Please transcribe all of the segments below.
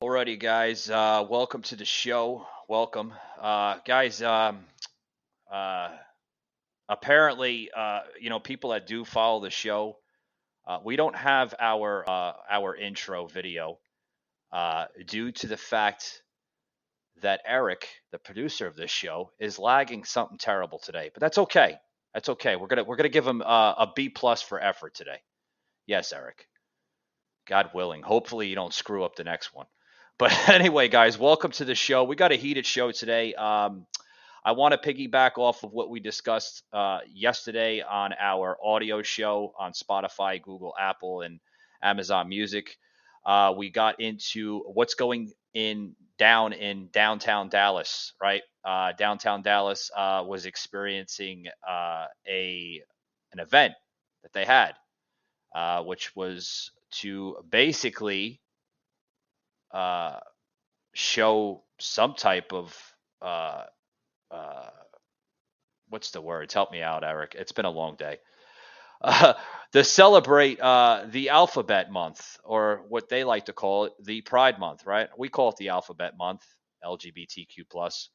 Alrighty, guys. Welcome to the show. Welcome, guys. Uh, Apparently, people that do follow the show, we don't have our intro video due to the fact that Eric, the producer of this show, is lagging something terrible today. But that's okay. That's okay. We're gonna give him a B plus for effort today. Yes, Eric. God willing. Hopefully, you don't screw up the next one. But anyway, guys, welcome to the show. We got a heated show today. I want to piggyback off of what we discussed yesterday on our audio show on Spotify, Google, Apple, and Amazon Music. We got into what's going down in downtown Dallas, right? Downtown Dallas was experiencing an event that they had, which was to basically uh, show some type of uh, uh, what's the words? Help me out, Eric. It's been a long day. Uh, to celebrate the Alphabet Month, or what they like to call it, the Pride Month, right? We call it the Alphabet Month, LGBTQ plus.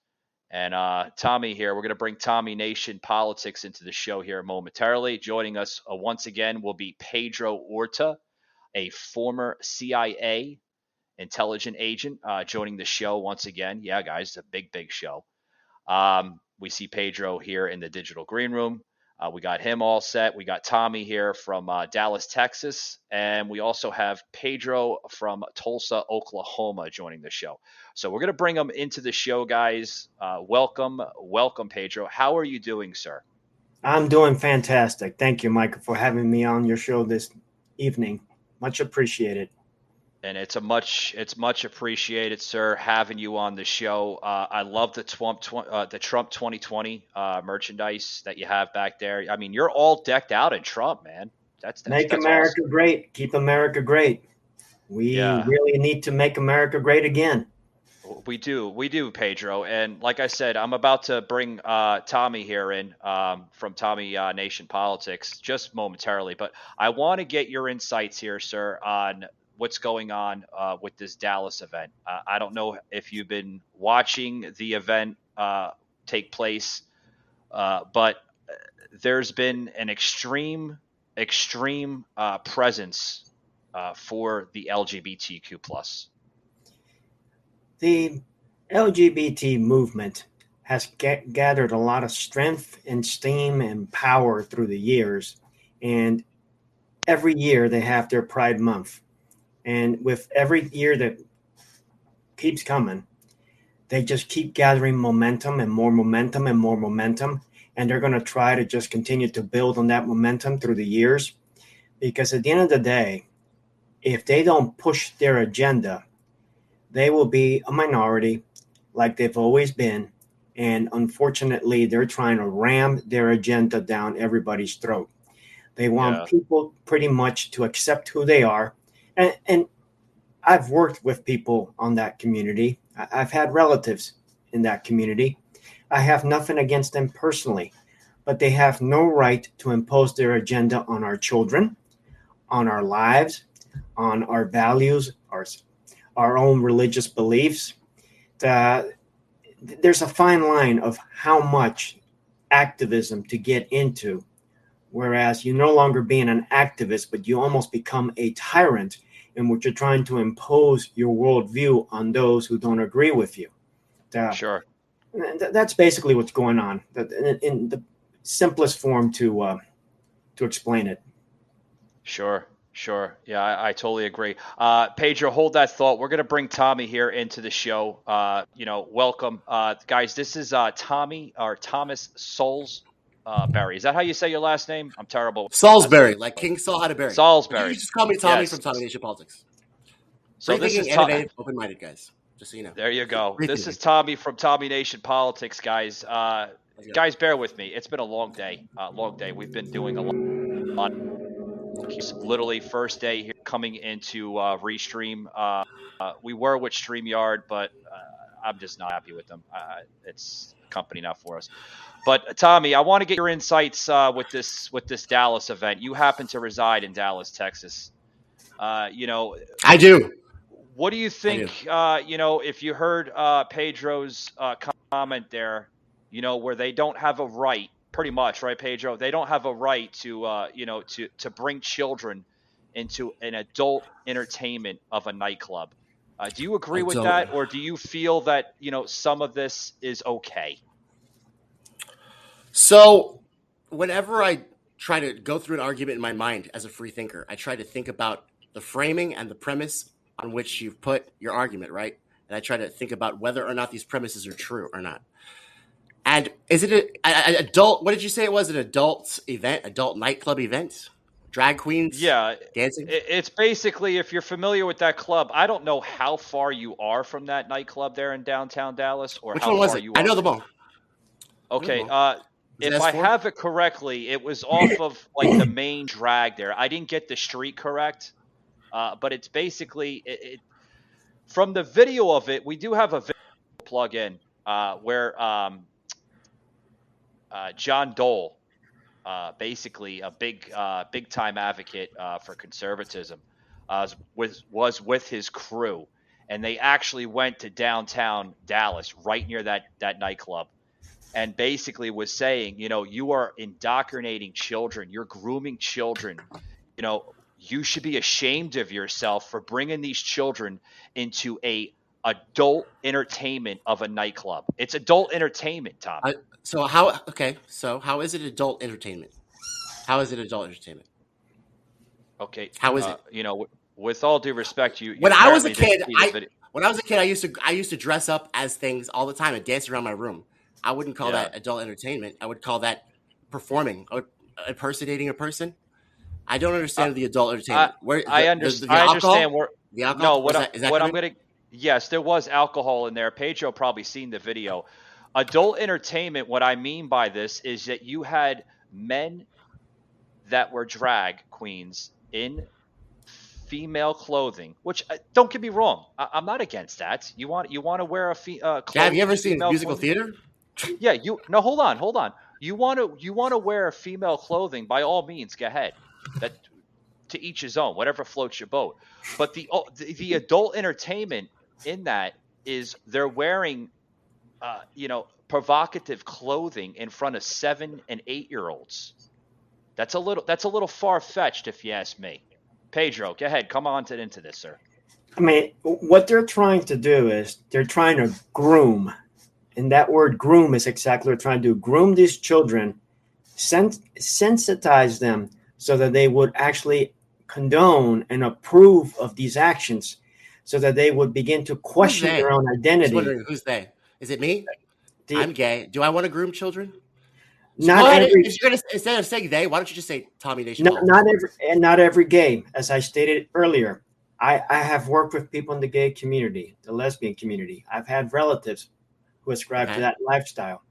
And Tommy here, we're going to bring Tommy Nation Politics into the show here momentarily. Joining us once again will be Pedro Orta, a former CIA intelligent agent, joining the show once again. Yeah, guys, it's a big, big show. We see Pedro here in the digital green room. We got him all set. We got Tommy here from Dallas, Texas. And we also have Pedro from Tulsa, Oklahoma joining the show. So we're going to bring them into the show, guys. Welcome, Pedro. How are you doing, sir? I'm doing fantastic. Thank you, Michael, for having me on your show this evening. Much appreciated. And it's much appreciated, sir, having you on the show. I love the Trump 2020 merchandise that you have back there. I mean, you're all decked out in Trump, man. That's Make awesome. America great. Keep America great. We Yeah, really need to make America great again. we do, Pedro. And like I said, I'm about to bring Tommy here in from Tommy Nation Politics just momentarily, but I want to get your insights here, sir, on what's going on with this Dallas event. I don't know if you've been watching the event take place, but there's been an extreme presence for the LGBTQ plus. The LGBT movement has gathered a lot of strength and steam and power through the years. And every year they have their Pride Month. And with every year that keeps coming, they just keep gathering momentum and more momentum and more momentum. And they're going to try to just continue to build on that momentum through the years. Because at the end of the day, if they don't push their agenda, they will be a minority like they've always been. And unfortunately, they're trying to ram their agenda down everybody's throat. They want Yeah, people pretty much to accept who they are. And I've worked with people on that community. I've had relatives in that community. I have nothing against them personally, but they have no right to impose their agenda on our children, on our lives, on our values, our own religious beliefs. Uh, there's a fine line of how much activism to get into, whereas you're no longer being an activist, but you almost become a tyrant in which you're trying to impose your worldview on those who don't agree with you. Uh, sure. that's basically what's going on, in the simplest form to explain it. Sure, sure. Yeah, I totally agree. Pedro, hold that thought. We're gonna bring Tommy here into the show. Welcome, guys. This is Tommy or Thomas Souls Barry. Is that how you say your last name? I'm terrible with last Salisbury, names. like King Saul had a berry. You can Salisbury. just call me Tommy Yes. from Tommy Nation Politics. So Free this is thinking, innovative, open minded guys. Just so you know. There you go. Free This is thinking. Tommy from Tommy Nation Politics, guys. Let's go. Guys, bear with me. It's been a long day. Long day. We've been doing a lot. Literally first day here coming into Restream. We were with StreamYard, but I'm just not happy with them. It's company not for us. But Tommy, I want to get your insights with this Dallas event. You happen to reside in Dallas, Texas. You know, I do. What do you think? If you heard Pedro's comment there, where they don't have a right, pretty much, right, Pedro? They don't have a right to, to bring children into an adult entertainment of a nightclub. Do you agree I with don't. that, or do you feel that some of this is okay? So, whenever I try to go through an argument in my mind as a free thinker, I try to think about the framing and the premise on which you've put your argument, right? And I try to think about whether or not these premises are true or not. And is it an adult? What did you say it was? An adult event, adult nightclub event, drag queens Yeah, dancing. it's basically, if you're familiar with that club, I don't know how far you are from that nightclub there in downtown Dallas, or Which how one was far it? you I are know them from. all. I know them Okay, all. Was it if I S4? have it correctly, it was off of like the main drag there. I didn't get the street correct, but it's basically from the video of it. We do have a video plug in where John Dole, basically a big time advocate for conservatism, was with his crew, and they actually went to downtown Dallas, right near that nightclub, and basically was saying, you are indoctrinating children, you're grooming children, you should be ashamed of yourself for bringing these children into a adult entertainment of a nightclub. It's adult entertainment, Tommy. So how? Okay. So how is it adult entertainment? How is it adult entertainment? Okay, How is it? with all due respect, you When I was a apparently didn't kid, see the video. I used to dress up as things all the time and dance around my room. I wouldn't call Yeah. that adult entertainment. I would call that performing, impersonating a person. I don't Uh, understand the adult I entertainment. Where I the understand. I alcohol? understand where. The alcohol No, was that? Is that what I'm coming? gonna. Yes, there was alcohol in there. Pedro probably seen the video. Adult entertainment. What I mean by this is that you had men that were drag queens in female clothing. Which, don't get me wrong, I'm not against that. You want to wear a Have you ever seen female musical clothing? theater? Yeah, no, hold on. You want to wear female clothing, by all means, go ahead. That, to each his own, whatever floats your boat. But the adult entertainment in that is they're wearing provocative clothing in front of 7 and 8 year olds. That's a little far fetched, if you ask me. Pedro, go ahead, come on into this, sir. I mean, what they're trying to do is they're trying to groom. And that word groom is exactly what they're trying to do. Groom these children, sensitize them so that they would actually condone and approve of these actions so that they would begin to Who's question they? their own Just identity. wondering who's they. Is it me? I'm gay. Do I want to groom children? So Not go ahead. every If you're gonna, instead of saying they, why don't you just say Tommy Nation not, Politics? not every gay, as I stated earlier. I have worked with people in the gay community, the lesbian community. I've had relatives who ascribe to Okay. that lifestyle.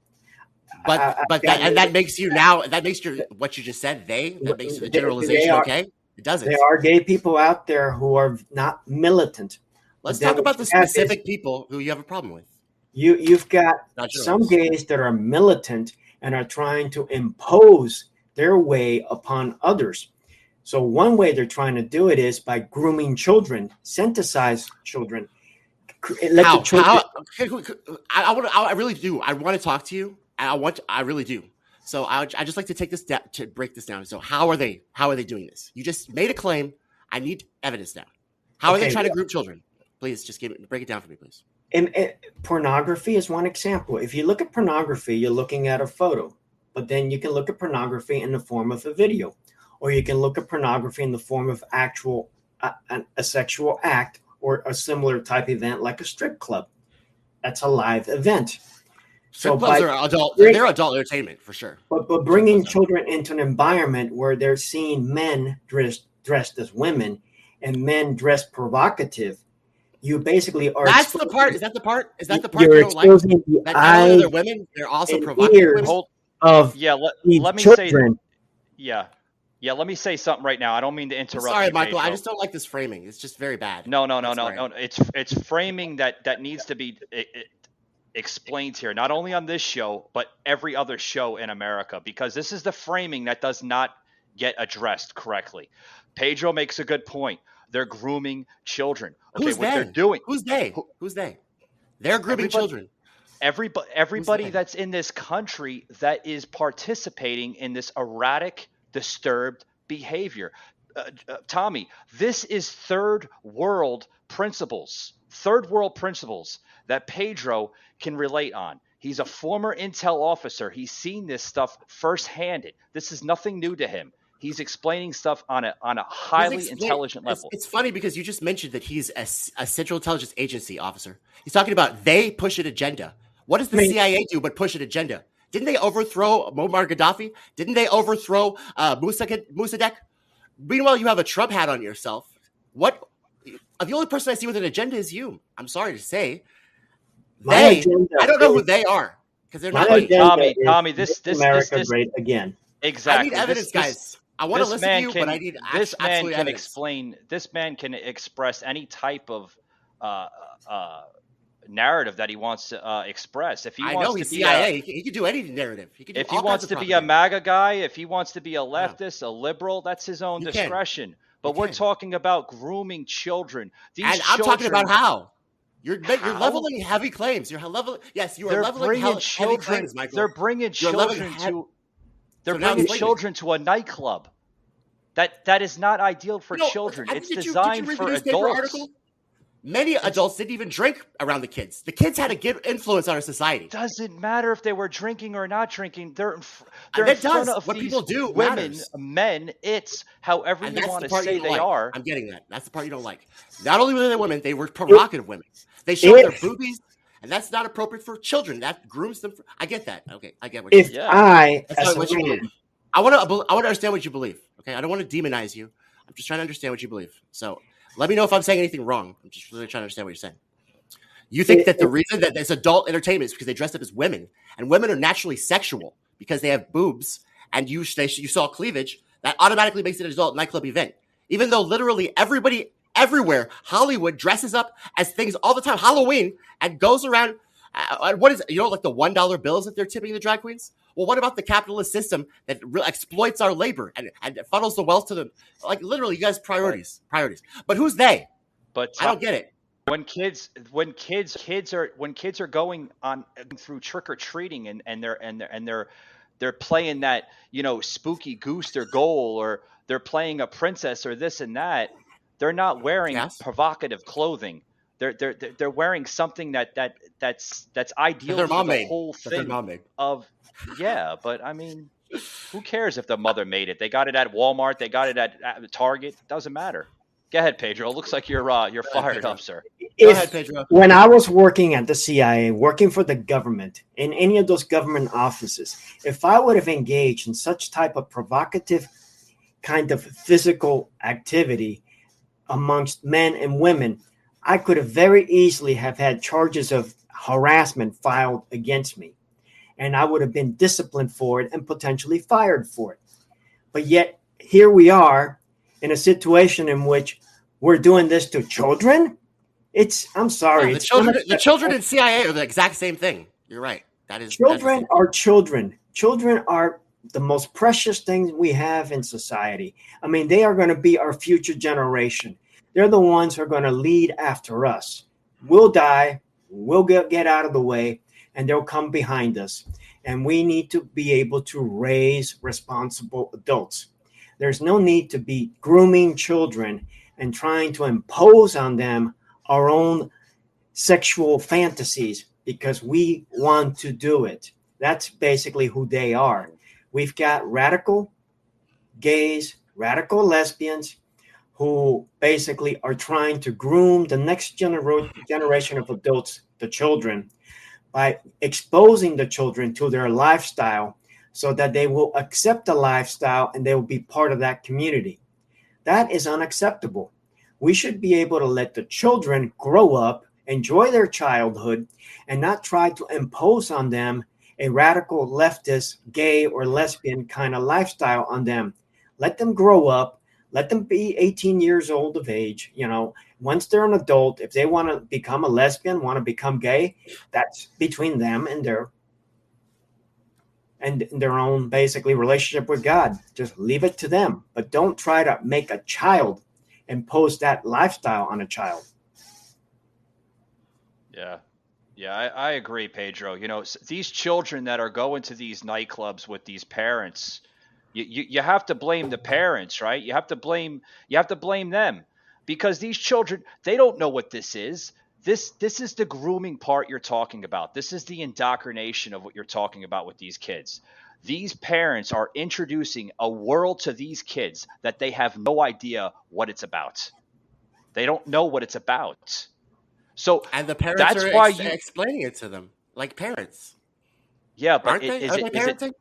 But that makes you now, that makes your what you just said that makes the generalization okay. It doesn't. There are gay people out there who are not militant. Let's But then talk about the what you have specific people who you have a problem with. You've got Not some generals. gays that are militant and are trying to impose their way upon others. So one way they're trying to do it is by grooming children, synthesize children. Let How? the children. I really do. I want to talk to you. I really do. So I just like to take this step to break this down. So how are they doing this? You just made a claim. I need evidence now. How are they trying to group children? Please just break it down for me, please. And pornography is one example. If you look at pornography, you're looking at a photo, but then you can look at pornography in the form of a video, or you can look at pornography in the form of actual a sexual act or a similar type event like a strip club. That's a live event. Strip clubs are adult. They're adult entertainment for sure. But bringing children into an environment where they're seeing men dressed as women and men dressed provocative, you basically are. That's the part. Is that the part? Is that the part you're you don't like? exposing the That not only they're women, they're also provocative women. Of let me children. say, let me say something right now. I don't mean to interrupt. Sorry, you, Michael. Pedro. I just don't like this framing. It's just very bad. No. It's framing that needs to be explained here, not only on this show but every other show in America, because this is the framing that does not get addressed correctly. Pedro makes a good point. They're grooming children. Okay, Who's what they? they're doing. Who's they? Who's they? They're grooming Everybody, children. everybody that's in this country that is participating in this erratic, disturbed behavior. Tommy, this is third world principles that Pedro can relate on. He's a former intel officer. He's seen this stuff firsthand. This is nothing new to him. He's explaining stuff on a highly intelligent level. It's funny because you just mentioned that he's a Central Intelligence Agency officer. He's talking about they push an agenda. What does the CIA do but push an agenda? Didn't they overthrow Muammar Gaddafi? Didn't they overthrow Mossadegh? Meanwhile, you have a Trump hat on yourself. What? The only person I see with an agenda is you. I'm sorry to say. I don't know who they are because they're not. Tommy, this America great again. Exactly. I need evidence, guys. I want to listen to you, but I need this man can evidence. explain. This man can express any type of narrative that he wants to express. If he wants to be CIA, he could do any narrative. If he wants to be a MAGA guy, if he wants to be a leftist, a liberal, that's his own discretion. But we're talking about grooming children. I'm talking about how. You're leveling heavy claims. You're leveling. Yes, you are leveling heavy claims, Michael. They're bringing children to. They're bringing children to a nightclub. That is not ideal for children. It's designed for adults. Many adults didn't even drink around the kids. The kids had a good influence on our society. Doesn't matter if they were drinking or not drinking. They're in front of what these people do women, matters. Men. It's however you want to say they are. I'm getting that. That's the part you don't like. Not only were they women, they were provocative women. They showed their boobies, and that's not appropriate for children. That grooms them. I get that. Okay, I get what you believe. I want to understand what you believe. Okay, I don't want to demonize you. I'm just trying to understand what you believe. So let me know if I'm saying anything wrong. I'm just really trying to understand what you're saying. You think that the reason that it's adult entertainment is because they dress up as women, and women are naturally sexual because they have boobs, and you saw cleavage, that automatically makes it an adult nightclub event. Even though literally everybody everywhere, Hollywood dresses up as things all the time, Halloween, and goes around. What is it? Like the $1 bills that they're tipping the drag queens? Well, what about the capitalist system that exploits our labor and funnels the wealth to them? Like literally, you guys priorities. But who's they? But I don't get it. When kids are going on through trick or treating and they're playing that spooky goose or goal, or they're playing a princess or this and that, they're not wearing provocative clothing. They're wearing something that's ideal for the whole thing of but I mean, who cares if the mother made it? They got it at Walmart, they got it at Target. It doesn't matter. Go ahead, Pedro. It looks like you're fired up, sir. Go ahead, Pedro. When I was working at the CIA, working for the government, in any of those government offices, if I would have engaged in such type of provocative kind of physical activity amongst men and women, I could have very easily have had charges of harassment filed against me, and I would have been disciplined for it and potentially fired for it. But yet here we are in a situation in which we're doing this to children. I'm sorry. The children in CIA are the exact same thing. You're right. Children are children. Children are the most precious things we have in society. I mean, they are going to be our future generation. They're the ones who are going to lead after us. We'll die. We'll get out of the way, and they'll come behind us. And we need to be able to raise responsible adults. There's no need to be grooming children and trying to impose on them our own sexual fantasies because we want to do it. That's basically who they are. We've got radical gays, radical lesbians who basically are trying to groom the next generation of adults, the children, by exposing the children to their lifestyle so that they will accept the lifestyle and they will be part of that community. That is unacceptable. We should be able to let the children grow up, enjoy their childhood, and not try to impose on them a radical leftist, gay, or lesbian kind of lifestyle on them. Let them grow up. Let them be 18 years old of age. Once they're an adult, if they want to become a lesbian, want to become gay, that's between them and and their own basically relationship with God. Just leave it to them, but don't try to make a child impose that lifestyle on a child. Yeah. Yeah, I agree, Pedro. These children that are going to these nightclubs with these parents, you have to blame the parents, right? You have to blame them because these children, they don't know what this is. This is the grooming part you're talking about. This is the indoctrination of what you're talking about with these kids. These parents are introducing a world to these kids that they have no idea what it's about. They don't know what it's about. So And the parents that's are why you explaining it to them like parents, yeah, but aren't they? is Are it they is it parenting?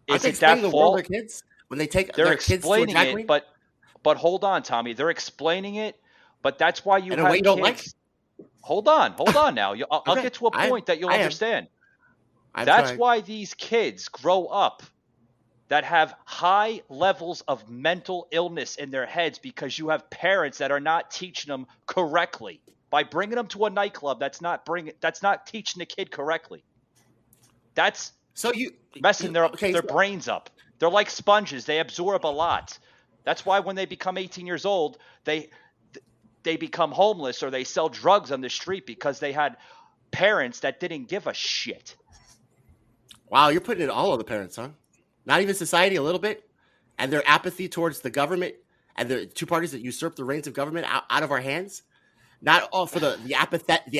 Aren't is they it that explaining the world to fault? their kids when they take They're their kids to a explaining drag it, queen but hold on, Tommy. They're explaining it, but that's why you in a way have you don't like? kids. Hold on now. I'll Okay, get to a I am. point that you'll I am. understand. I'm That's trying. why these kids grow up that have high levels of mental illness in their heads because you have parents that are not teaching them correctly. By bringing them to a nightclub, that's not teaching the kid correctly. That's So you messing their okay? their So, brains up. They're like sponges. They absorb a lot. That's why when they become 18 years old, they become homeless or they sell drugs on the street because they had parents that didn't give a shit. wow, you're putting it all on the parents, huh? Not even society a little bit, and their apathy towards the government and the two parties that usurp the reins of government out of our hands. Not all for the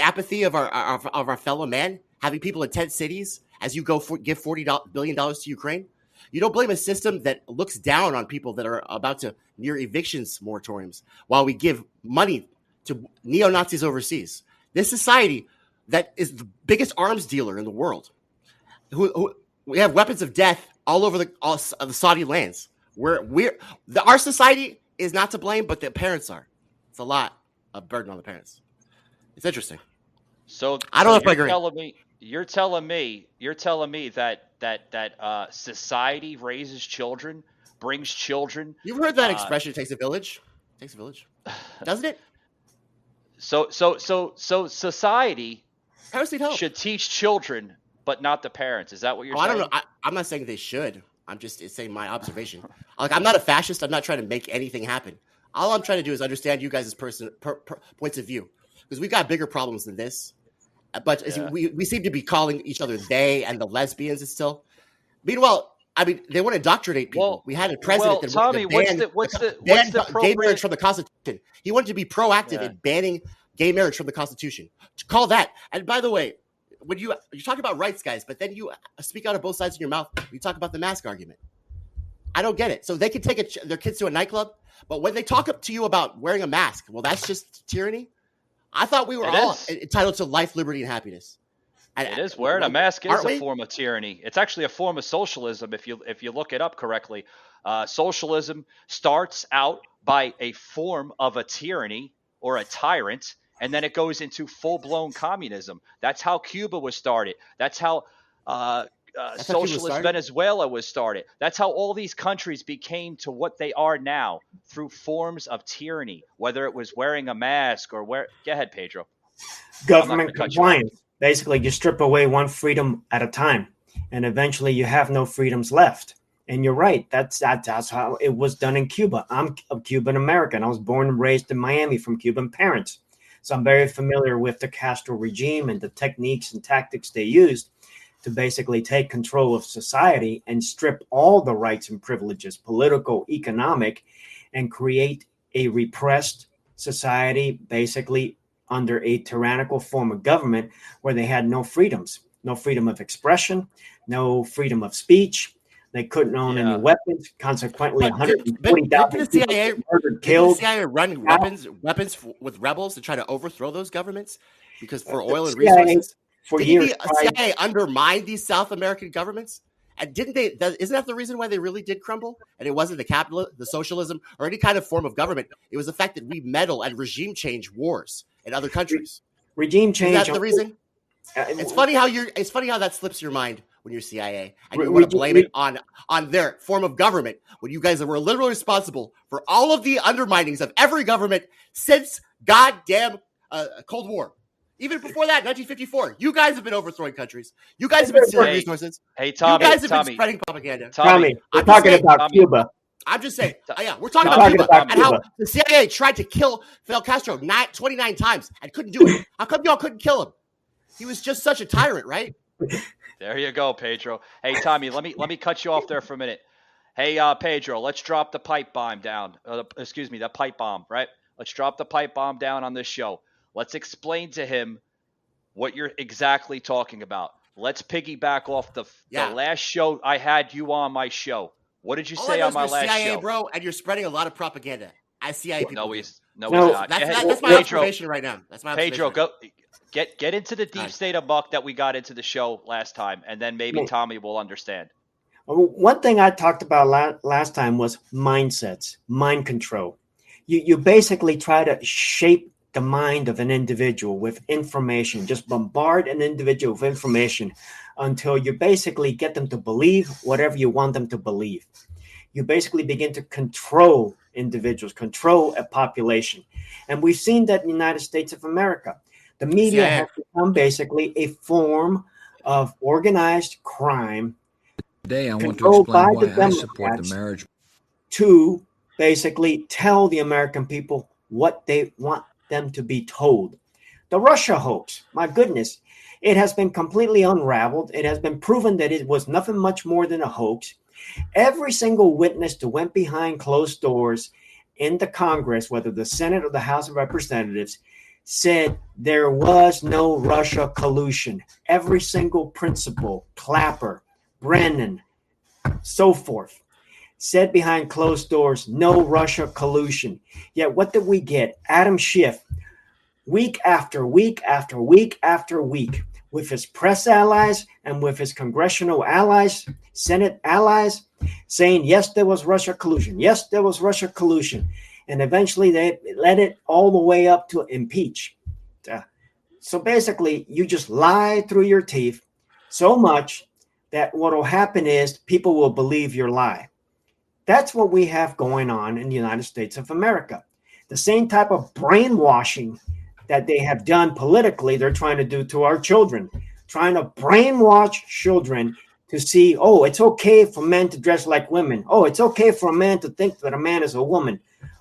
apathy of our fellow man, having people in tent cities as you go give $40 billion to Ukraine. You don't blame a system that looks down on people that are about to near evictions moratoriums while we give money to neo Nazis overseas. This society that is the biggest arms dealer in the world, who we have weapons of death all over the Saudi lands. Our society is not to blame, but the parents are. It's a lot of burden on the parents. It's interesting. So I don't so know if I you're agree. telling me that society raises children, brings children. You've heard that Uh, expression, it takes a village. It takes a village. Doesn't it? so society Parents need help. should teach children, but not the parents. Is that what you're Oh, I don't know. saying? I'm not saying they should. I'm just saying my observation. Like, I'm not a fascist. I'm not trying to make anything happen. All I'm trying to do is understand you guys' points of view, because we've got bigger problems than this. But Yeah. we seem to be calling each other they and the lesbians still. Meanwhile, I mean, they want to indoctrinate people. Well, We had a president that wanted Tommy, to what's the gay marriage appropriate? from the Constitution. He wanted to be proactive Yeah. in banning gay marriage from the Constitution. To call that. And by the way, when you talk about rights, guys, but then you speak out of both sides of your mouth. You talk about the mask argument. I don't get it. So they can take their kids to a nightclub, but when they talk up to you about wearing a mask, well, that's just tyranny. I thought we were It all is. entitled to life, liberty, and happiness. And, It is. Wearing a mask is aren't a we? form of tyranny. It's actually a form of socialism if you look it up correctly. Socialism starts out by a form of a tyranny or a tyrant, and then it goes into full-blown communism. That's how Cuba was started. That's how That's how Cuba was socialist started. Venezuela was started. That's how all these countries became to what they are now through forms of tyranny, whether it was wearing a mask or wear. Go ahead, Pedro. I'm not going to Government cut you off. compliance. Basically, you strip away one freedom at a time, and eventually you have no freedoms left. And you're right. That's how it was done in Cuba. I'm a Cuban American. I was born and raised in Miami from Cuban parents, so I'm very familiar with the Castro regime and the techniques and tactics they used to basically take control of society and strip all the rights and privileges, political, economic, and create a repressed society, basically under a tyrannical form of government where they had no freedoms, no freedom of expression, no freedom of speech. They couldn't own any Yeah. weapons. Consequently, But didn't 140,000 the people CIA murdered, didn't the killed. CIA run weapons with rebels to try to overthrow those governments because for oil and The CIA resources? for Didn't years the tried. CIA undermine these South American governments? And didn't they? Isn't that the reason why they really did crumble? And it wasn't the socialism, or any kind of form of government. It was the fact that we meddle and regime change wars in other countries. Regime change. Is that the reason? It's funny how that slips your mind when you're CIA and you want to blame it on their form of government when you guys were literally responsible for all of the underminings of every government since goddamn Cold War. Even before that, 1954. You guys have been overthrowing countries. You guys have been stealing resources. Hey, Tommy. You guys have been spreading propaganda. Tommy, we're I'm talking just saying, about Cuba. I'm just saying. Yeah, we're talking Tommy, about Cuba about and how Cuba. the CIA tried to kill Fidel Castro 29 times and couldn't do it. How come y'all couldn't kill him? He was just such a tyrant, right? There you go, Pedro. Hey, Tommy, let me cut you off there for a minute. Hey, Pedro, let's drop the pipe bomb down. The pipe bomb, right? Let's drop the pipe bomb down on this show. Let's explain to him what you're exactly talking about. Let's piggyback off the last show I had you on my show. What did you say on my last CIA, show? bro, and you're spreading a lot of propaganda. As CIA people. No, he's not. That's my observation right now. That's my observation. Pedro, go get into the deep state of muck that we got into the show last time, and then maybe Tommy will understand. One thing I talked about last time was mindsets, mind control. You basically try to shape the mind of an individual with information, just bombard an individual with information until you basically get them to believe whatever you want them to believe. You basically begin to control individuals, control a population. And we've seen that in the United States of America. The media has become basically a form of organized crime. Today, I want to explain why I support the marriage. To basically tell the American people what they want them to be told. The Russia hoax, my goodness, it has been completely unraveled. It has been proven that it was nothing much more than a hoax. Every single witness that went behind closed doors in the Congress, whether the Senate or the House of Representatives, said there was no Russia collusion. Every single principal, Clapper, Brennan, so forth, said behind closed doors, no Russia collusion. Yet what did we get? Adam Schiff, week after week after week after week, with his press allies and with his congressional allies, Senate allies, saying, yes, there was Russia collusion. Yes, there was Russia collusion. And eventually they led it all the way up to impeach. So basically, you just lie through your teeth so much that what will happen is people will believe your lie. That's what we have going on in the United States of America. The same type of brainwashing that they have done politically, they're trying to do to our children, trying to brainwash children to see, oh, it's okay for men to dress like women. Oh, it's okay for a man to think that a man is a woman,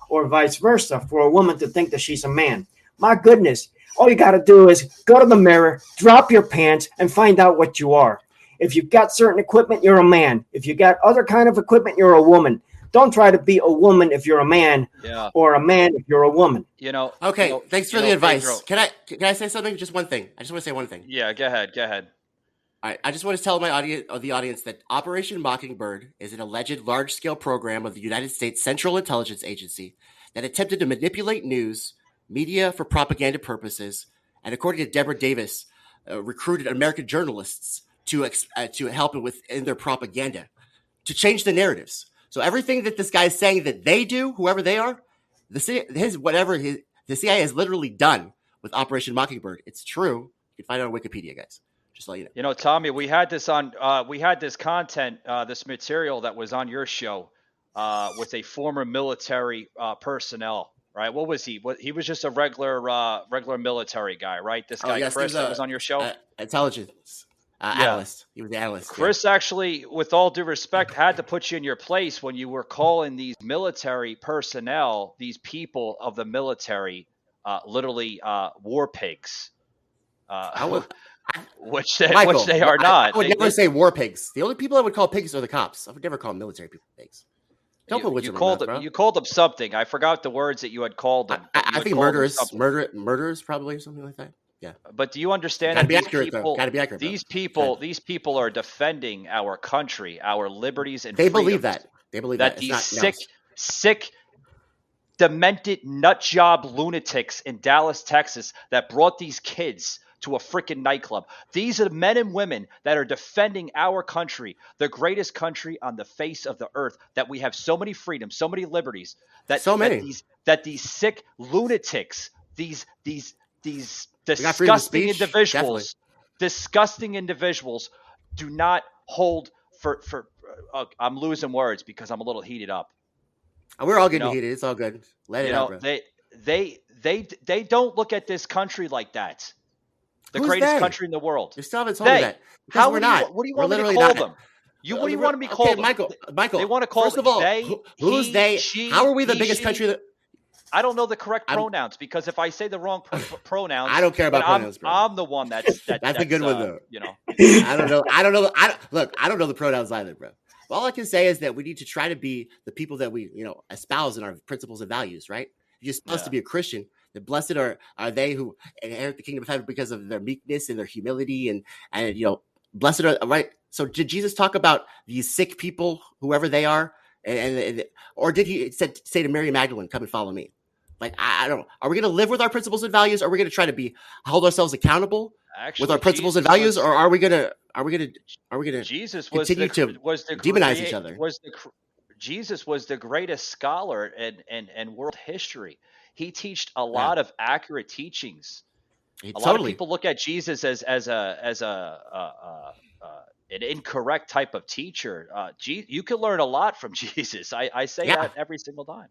or vice versa, for a woman to think that she's a man. My goodness, all you got to do is go to the mirror, drop your pants, and find out what you are. If you've got certain equipment, you're a man. If you got other kind of equipment, you're a woman. Don't try to be a woman if you're a man, or a man if you're a woman. Okay, thanks for the advice. Pedro. Can I say something? Just one thing. I just want to say one thing. Yeah, go ahead. All right, I just want to tell the audience that Operation Mockingbird is an alleged large-scale program of the United States Central Intelligence Agency that attempted to manipulate news, media for propaganda purposes, and according to Deborah Davis, recruited American journalists to help in their propaganda, to change the narratives. So everything that this guy is saying that they do, whoever they are, the CIA has literally done with Operation Mockingbird. It's true. You can find it on Wikipedia, guys. Just let you know. Tommy, we had this on. We had this content, this material that was on your show with a former military personnel. Right? What was he? He was just a regular military guy, right? This guy, Chris, that was on your show. Intelligence. Analyst. He was the analyst. Chris actually, with all due respect, had to put you in your place when you were calling these military personnel, these people of the military, literally war pigs, which they are not. I would never say war pigs. The only people I would call pigs are the cops. I would never call military people pigs. Don't put words in my mouth, bro. You called them something. I forgot the words that you had called them. I think murderers probably, or something like that. Yeah, but do you understand that these people are defending our country, our liberties, and they freedoms. Believe that. They believe that these sick, demented nut job lunatics in Dallas, Texas, that brought these kids to a freaking nightclub. These are the men and women that are defending our country, the greatest country on the face of the earth. That we have so many freedoms, so many liberties. That these sick lunatics, these disgusting individuals do not hold for I'm losing words because I'm a little heated up. We're all getting heated. It's all good. Let it out, bro. They don't look at this country like that. The Who's greatest they? country in the world. You still haven't told me They. that. Because we're not. What do you We're want me to literally call not. them? What do you want me to Okay, call them? They Michael. want to call First of all, they, who's he, they? How she, are we the he, biggest she. country that? I don't know the correct I'm. pronouns because if I say the wrong I pronouns, don't care then about pronouns, bro. I'm the one that's That's a good one though. you know. I don't know. Look, I don't know the pronouns either, bro. All I can say is that we need to try to be the people that we, espouse in our principles and values, right? If you're supposed to be a Christian, then blessed are they who inherit the kingdom of heaven because of their meekness and their humility and blessed are right. So did Jesus talk about these sick people, whoever they are, or did he say to Mary Magdalene, "Come and follow me"? Like I don't. Are we going to live with our principles and values? Or are we going to try to hold ourselves accountable Actually, with our principles and values, or are we going to Jesus continue to demonize each other? Jesus was the greatest scholar in world history. He taught a Yeah, lot of accurate teachings. A lot of totally. people look at Jesus as an incorrect type of teacher. You can learn a lot from Jesus. I say Yeah. that every single time.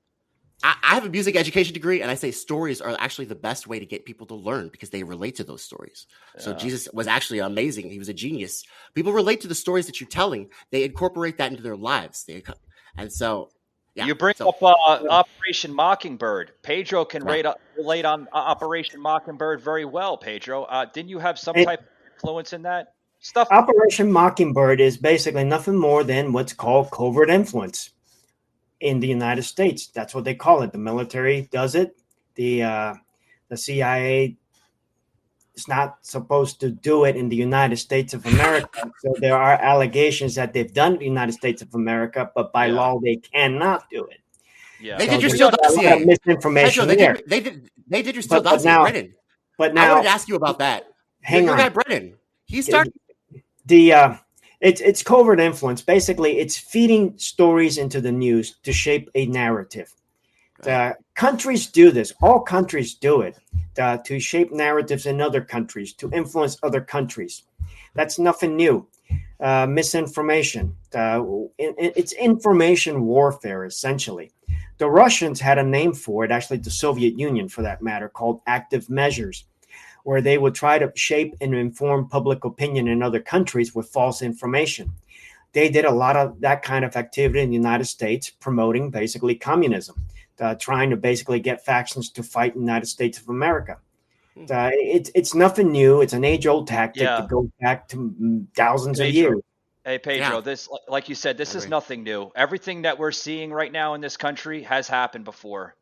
I have a music education degree, and I say stories are actually the best way to get people to learn because they relate to those stories. So Jesus was actually amazing. He was a genius. People relate to the stories that you're telling. They incorporate that into their lives. And so, yeah. You bring up Operation Mockingbird. Pedro can relate on Operation Mockingbird very well, Pedro. Didn't you have some type of influence in that stuff? Operation Mockingbird is basically nothing more than what's called covert influence in the United States. That's what they call it. The military does it. The CIA is not supposed to do it in the United States of America. So there are allegations that they've done it in the United States of America, but by law they cannot do it. Yeah, they did your Steele dossier. Misinformation. Pedro, they did your Steele dossier, Brennan. But now I wanted to ask you about that. Your guy Brennan, he started it's covert influence. Basically, it's feeding stories into the news to shape a narrative. Countries do this. All countries do it to shape narratives in other countries, to influence other countries. That's nothing new. Misinformation. It's information warfare, essentially. The Russians had a name for it, actually the Soviet Union for that matter, called active measures, where they would try to shape and inform public opinion in other countries with false information. They did a lot of that kind of activity in the United States, promoting basically communism, trying to basically get factions to fight in the United States of America. It's nothing new. It's an age-old tactic that goes back to thousands of years. Hey, Pedro, this, like you said, this is nothing new. Everything that we're seeing right now in this country has happened before.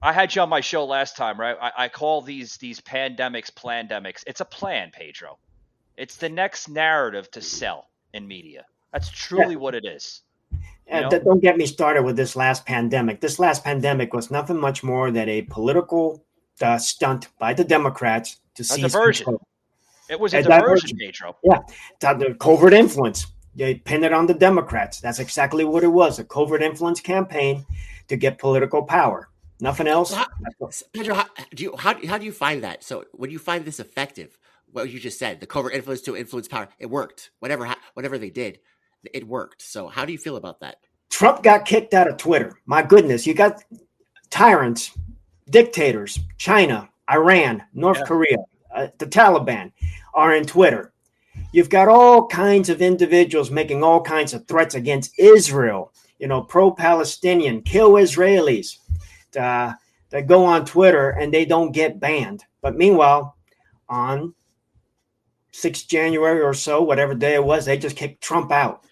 I had you on my show last time, right? I call these pandemics plandemics. It's a plan, Pedro. It's the next narrative to sell in media. That's truly what it is. Don't get me started with this last pandemic. This last pandemic was nothing much more than a political stunt by the Democrats to seize control. It was a diversion, Pedro. Yeah, the covert influence. They pinned it on the Democrats. That's exactly what it was, a covert influence campaign to get political power. Nothing else. Pedro, how do you find that? So when you find this effective, what you just said, the covert influence to influence power, it worked. Whatever they did, it worked. So how do you feel about that? Trump got kicked out of Twitter. My goodness, you got tyrants, dictators, China, Iran, North Korea, the Taliban are in Twitter. You've got all kinds of individuals making all kinds of threats against Israel, pro-Palestinian, kill Israelis, that go on Twitter and they don't get banned. But meanwhile, on 6th January or so, whatever day it was, they just kicked Trump out.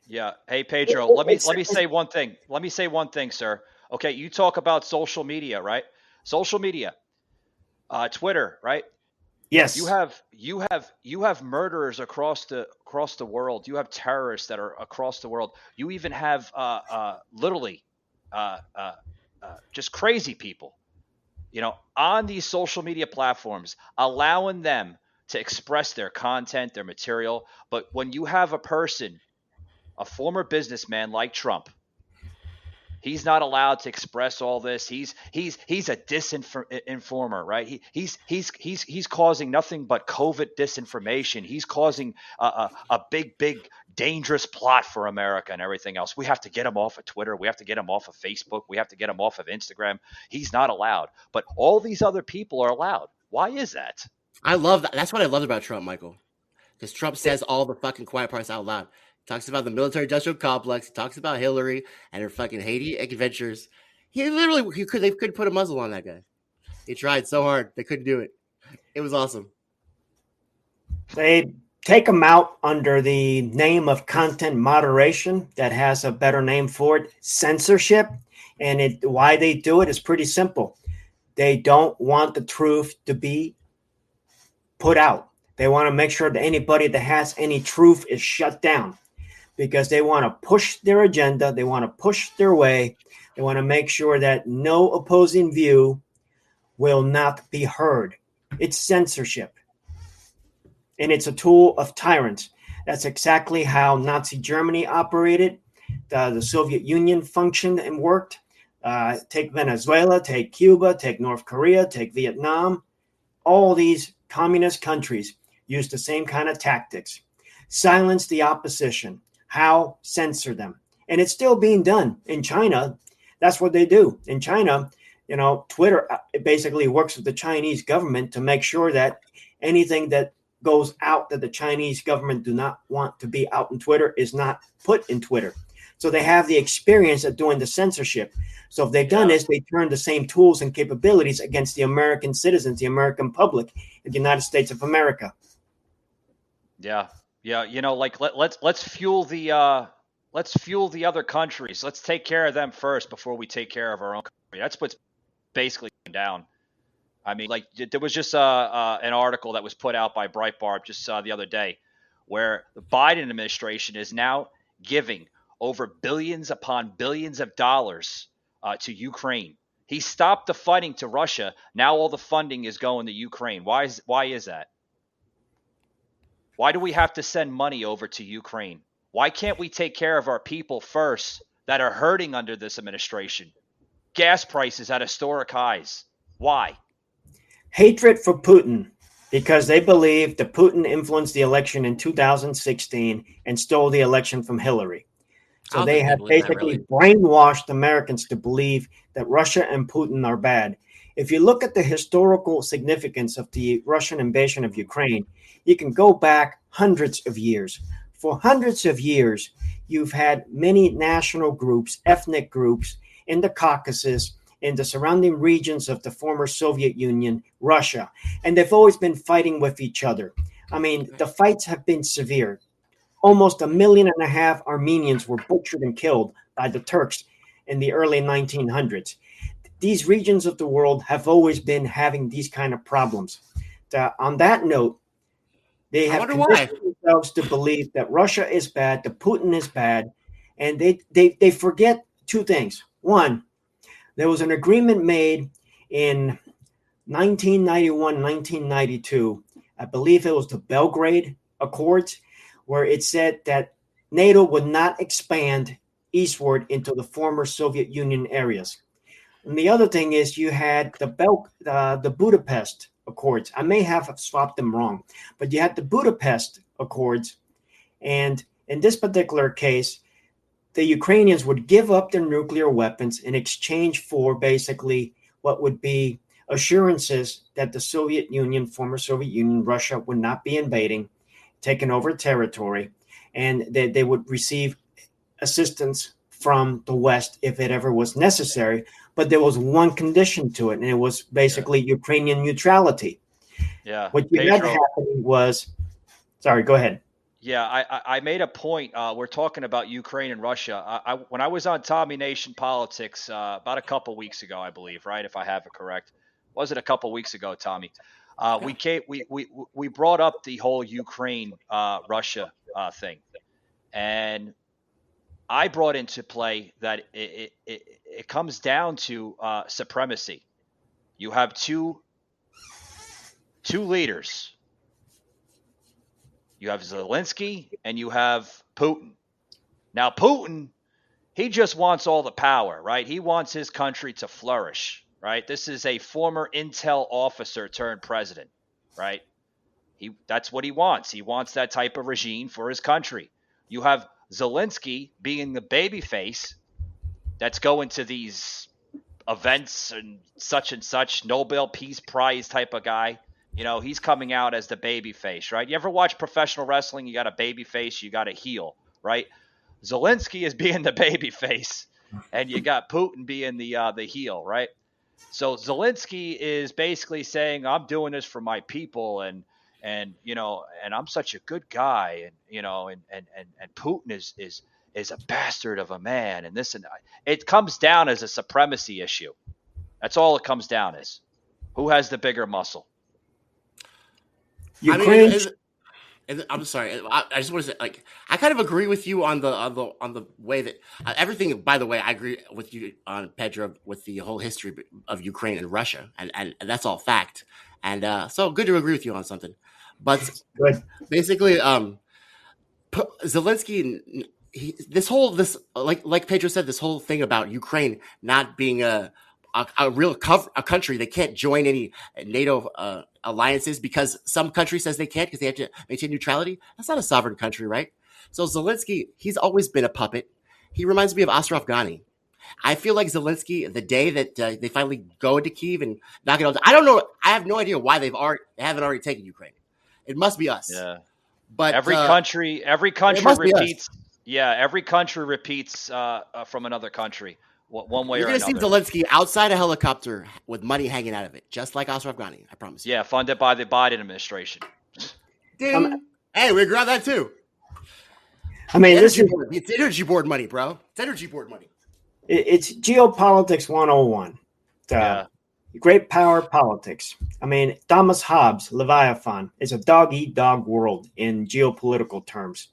Yeah. Hey, Pedro, let me say one thing. Let me say one thing, sir. Okay, you talk about social media, right? Social media, Twitter, right? Yes. You have murderers across the world. You have terrorists that are across the world. You even have literally just crazy people, on these social media platforms, allowing them to express their content, their material. But when you have a person, a former businessman like Trump, he's not allowed to express all this. He's a disinformer, right? He's causing nothing but COVID disinformation. He's causing a big dangerous plot for America and everything else. We have to get him off of Twitter. We have to get him off of Facebook. We have to get him off of Instagram. He's not allowed. But all these other people are allowed. Why is that? I love that. That's what I loved about Trump, Michael. Because Trump says all the fucking quiet parts out loud. He talks about the military-industrial complex. He talks about Hillary and her fucking Haiti adventures. They could put a muzzle on that guy. He tried so hard. They couldn't do it. It was awesome. They take them out under the name of content moderation that has a better name for it, censorship. And why they do it is pretty simple. They don't want the truth to be put out. They want to make sure that anybody that has any truth is shut down because they want to push their agenda. They want to push their way. They want to make sure that no opposing view will not be heard. It's censorship. And it's a tool of tyrants. That's exactly how Nazi Germany operated. The Soviet Union functioned and worked. Take Venezuela, take Cuba, take North Korea, take Vietnam. All these communist countries use the same kind of tactics. Silence the opposition. How? Censor them. And it's still being done in China. That's what they do. In China, Twitter basically works with the Chinese government to make sure that anything that goes out that the Chinese government do not want to be out in Twitter is not put in Twitter. So they have the experience of doing the censorship. So if they've done this, they turn the same tools and capabilities against the American citizens, the American public in the United States of America. Yeah. Let's fuel the other countries. Let's take care of them first before we take care of our own country. That's what's basically going down. I mean, there was just an article that was put out by Breitbart just the other day where the Biden administration is now giving over billions upon billions of dollars to Ukraine. He stopped the funding to Russia. Now all the funding is going to Ukraine. Why is that? Why do we have to send money over to Ukraine? Why can't we take care of our people first that are hurting under this administration? Gas prices at historic highs. Why? Hatred for Putin, because they believe that Putin influenced the election in 2016 and stole the election from Hillary. So they have basically brainwashed Americans to believe that Russia and Putin are bad. If you look at the historical significance of the Russian invasion of Ukraine, you can go back hundreds of years. For hundreds of years, you've had many national groups, ethnic groups in the Caucasus, in the surrounding regions of the former Soviet Union, Russia, and they've always been fighting with each other. I mean, the fights have been severe. Almost 1.5 million Armenians were butchered and killed by the Turks in the early 1900s. These regions of the world have always been having these kind of problems. On that note, they have conditioned themselves to believe that Russia is bad, that Putin is bad, and they forget two things. One, there was an agreement made in 1991, 1992. I believe it was the Belgrade Accords, where it said that NATO would not expand eastward into the former Soviet Union areas. And the other thing is you had the Budapest Accords. I may have swapped them wrong, but you had the Budapest Accords. And in this particular case, the Ukrainians would give up their nuclear weapons in exchange for basically what would be assurances that the Soviet Union, former Soviet Union, Russia would not be invading, taking over territory, and they would receive assistance from the West if it ever was necessary. But there was one condition to it, and it was basically Ukrainian neutrality. Yeah. What you had happening was, sorry, go ahead. Yeah, I made a point. We're talking about Ukraine and Russia. When I was on Tommy Nation Politics about a couple weeks ago, I believe, right? If I have it correct, was it a couple weeks ago, Tommy? We brought up the whole Ukraine Russia thing, and I brought into play that it comes down to supremacy. You have two leaders. You have Zelensky and you have Putin. Now, Putin, he just wants all the power, right? He wants his country to flourish, right? This is a former intel officer turned president, right? That's what he wants. He wants that type of regime for his country. You have Zelensky being the baby face that's going to these events and such, Nobel Peace Prize type of guy. He's coming out as the baby face, right? You ever watch professional wrestling? You got a baby face, you got a heel, right? Zelensky is being the baby face, and you got Putin being the heel, right? So Zelensky is basically saying, I'm doing this for my people, and I'm such a good guy, and Putin is a bastard of a man, and this and that. It comes down as a supremacy issue. That's all it comes down as. Who has the bigger muscle? Ukraine. I'm sorry. I just want to say, I kind of agree with you on the way that everything. By the way, I agree with you on Pedro with the whole history of Ukraine and Russia, and that's all fact. And so good to agree with you on something. But basically, Zelensky, like Pedro said, this whole thing about Ukraine not being a country, they can't join any NATO alliances because some country says they can't because they have to maintain neutrality. That's not a sovereign country, right? So Zelensky, he's always been a puppet. He reminds me of Ashraf Ghani. I feel like Zelensky, the day that they finally go into Kyiv and knock it out, I don't know. I have no idea why they haven't already taken Ukraine. It must be us. Yeah. But every country repeats. Yeah, every country repeats from another country. One way or another. You're going to see Zelensky outside a helicopter with money hanging out of it, just like Ashraf Ghani, I promise you. Yeah, funded by the Biden administration. Hey, we grab that too. I mean, it's energy board money, bro. It's energy board money. It's geopolitics 101. Great power politics. I mean, Thomas Hobbes' Leviathan is a dog-eat-dog world in geopolitical terms.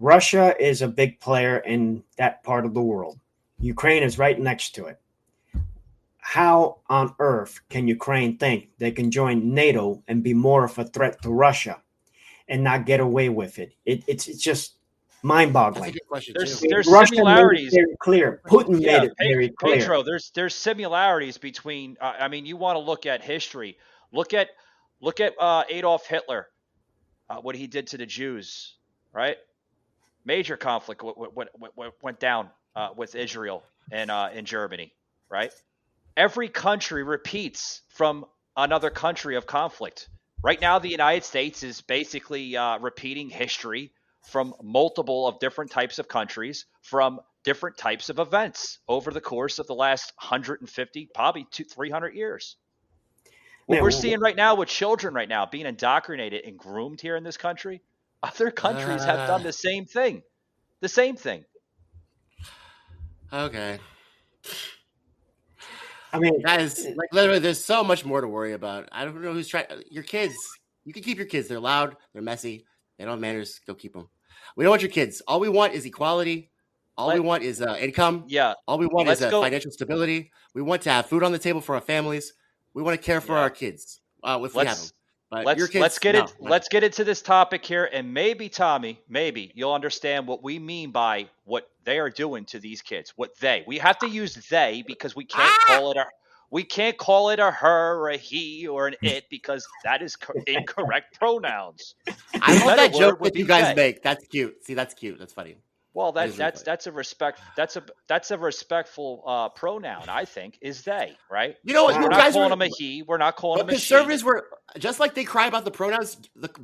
Russia is a big player in that part of the world. Ukraine is right next to it. How on earth can Ukraine think they can join NATO and be more of a threat to Russia and not get away with it? It's just mind-boggling. That's a good question. There's similarities. Very clear. Putin made it very clear. Pedro, there's similarities between. You want to look at history. Look at Adolf Hitler, what he did to the Jews, right? Major conflict went down with Israel and in Germany, right? Every country repeats from another country of conflict. Right now, the United States is basically repeating history from multiple of different types of countries, from different types of events over the course of the last 150, probably 300 years. What we're seeing right now with children right now being indoctrinated and groomed here in this country, other countries have done the same thing. The same thing. Okay. I mean, guys, literally, there's so much more to worry about. I don't know who's trying. Your kids, you can keep your kids. They're loud. They're messy. They don't have manners. Go keep them. We don't want your kids. All we want is equality. We want is income. Yeah. All we want is financial stability. We want to have food on the table for our families. We want to care for our kids. If we have them. But let's get into this topic here, and maybe Tommy, you'll understand what we mean by what they are doing to these kids. We have to use they because we can't call it a her or a he or an it because that is incorrect pronouns. I love that joke that you guys make. That's cute. See, that's cute. That's funny. Well, that's a respectful pronoun. I think is they, right? You know what? We're not calling him a he. We're not calling him a she. Conservatives were just like they cry about the pronouns.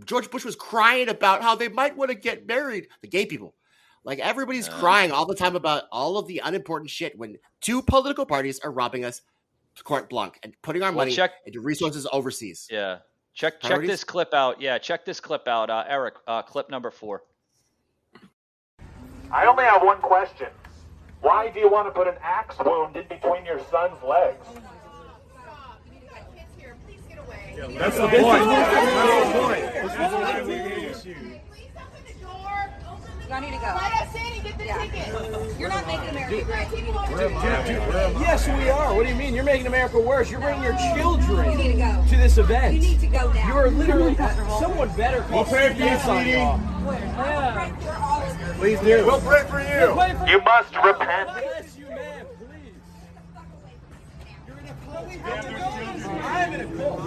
George Bush was crying about how they might want to get married. The gay people, like everybody's crying all the time about all of the unimportant shit when two political parties are robbing us, carte blanche, and putting our money into resources overseas. Yeah, check this clip out. Yeah, check this clip out, Eric. Clip number 4. I only have one question. Why do you want to put an axe wound in between your son's legs? That's the point. I need to go. Let us in and get the ticket. You're not making America great. Yes, we are. What do you mean? You're making America worse. You're bringing your children you need to, go. To this event. You need to go now. You are literally someone better. We'll pray for you, Sonny. Please do. We'll pray for you. You must repent. Bless you, man. Please. You're in a cult. I'm in a cult.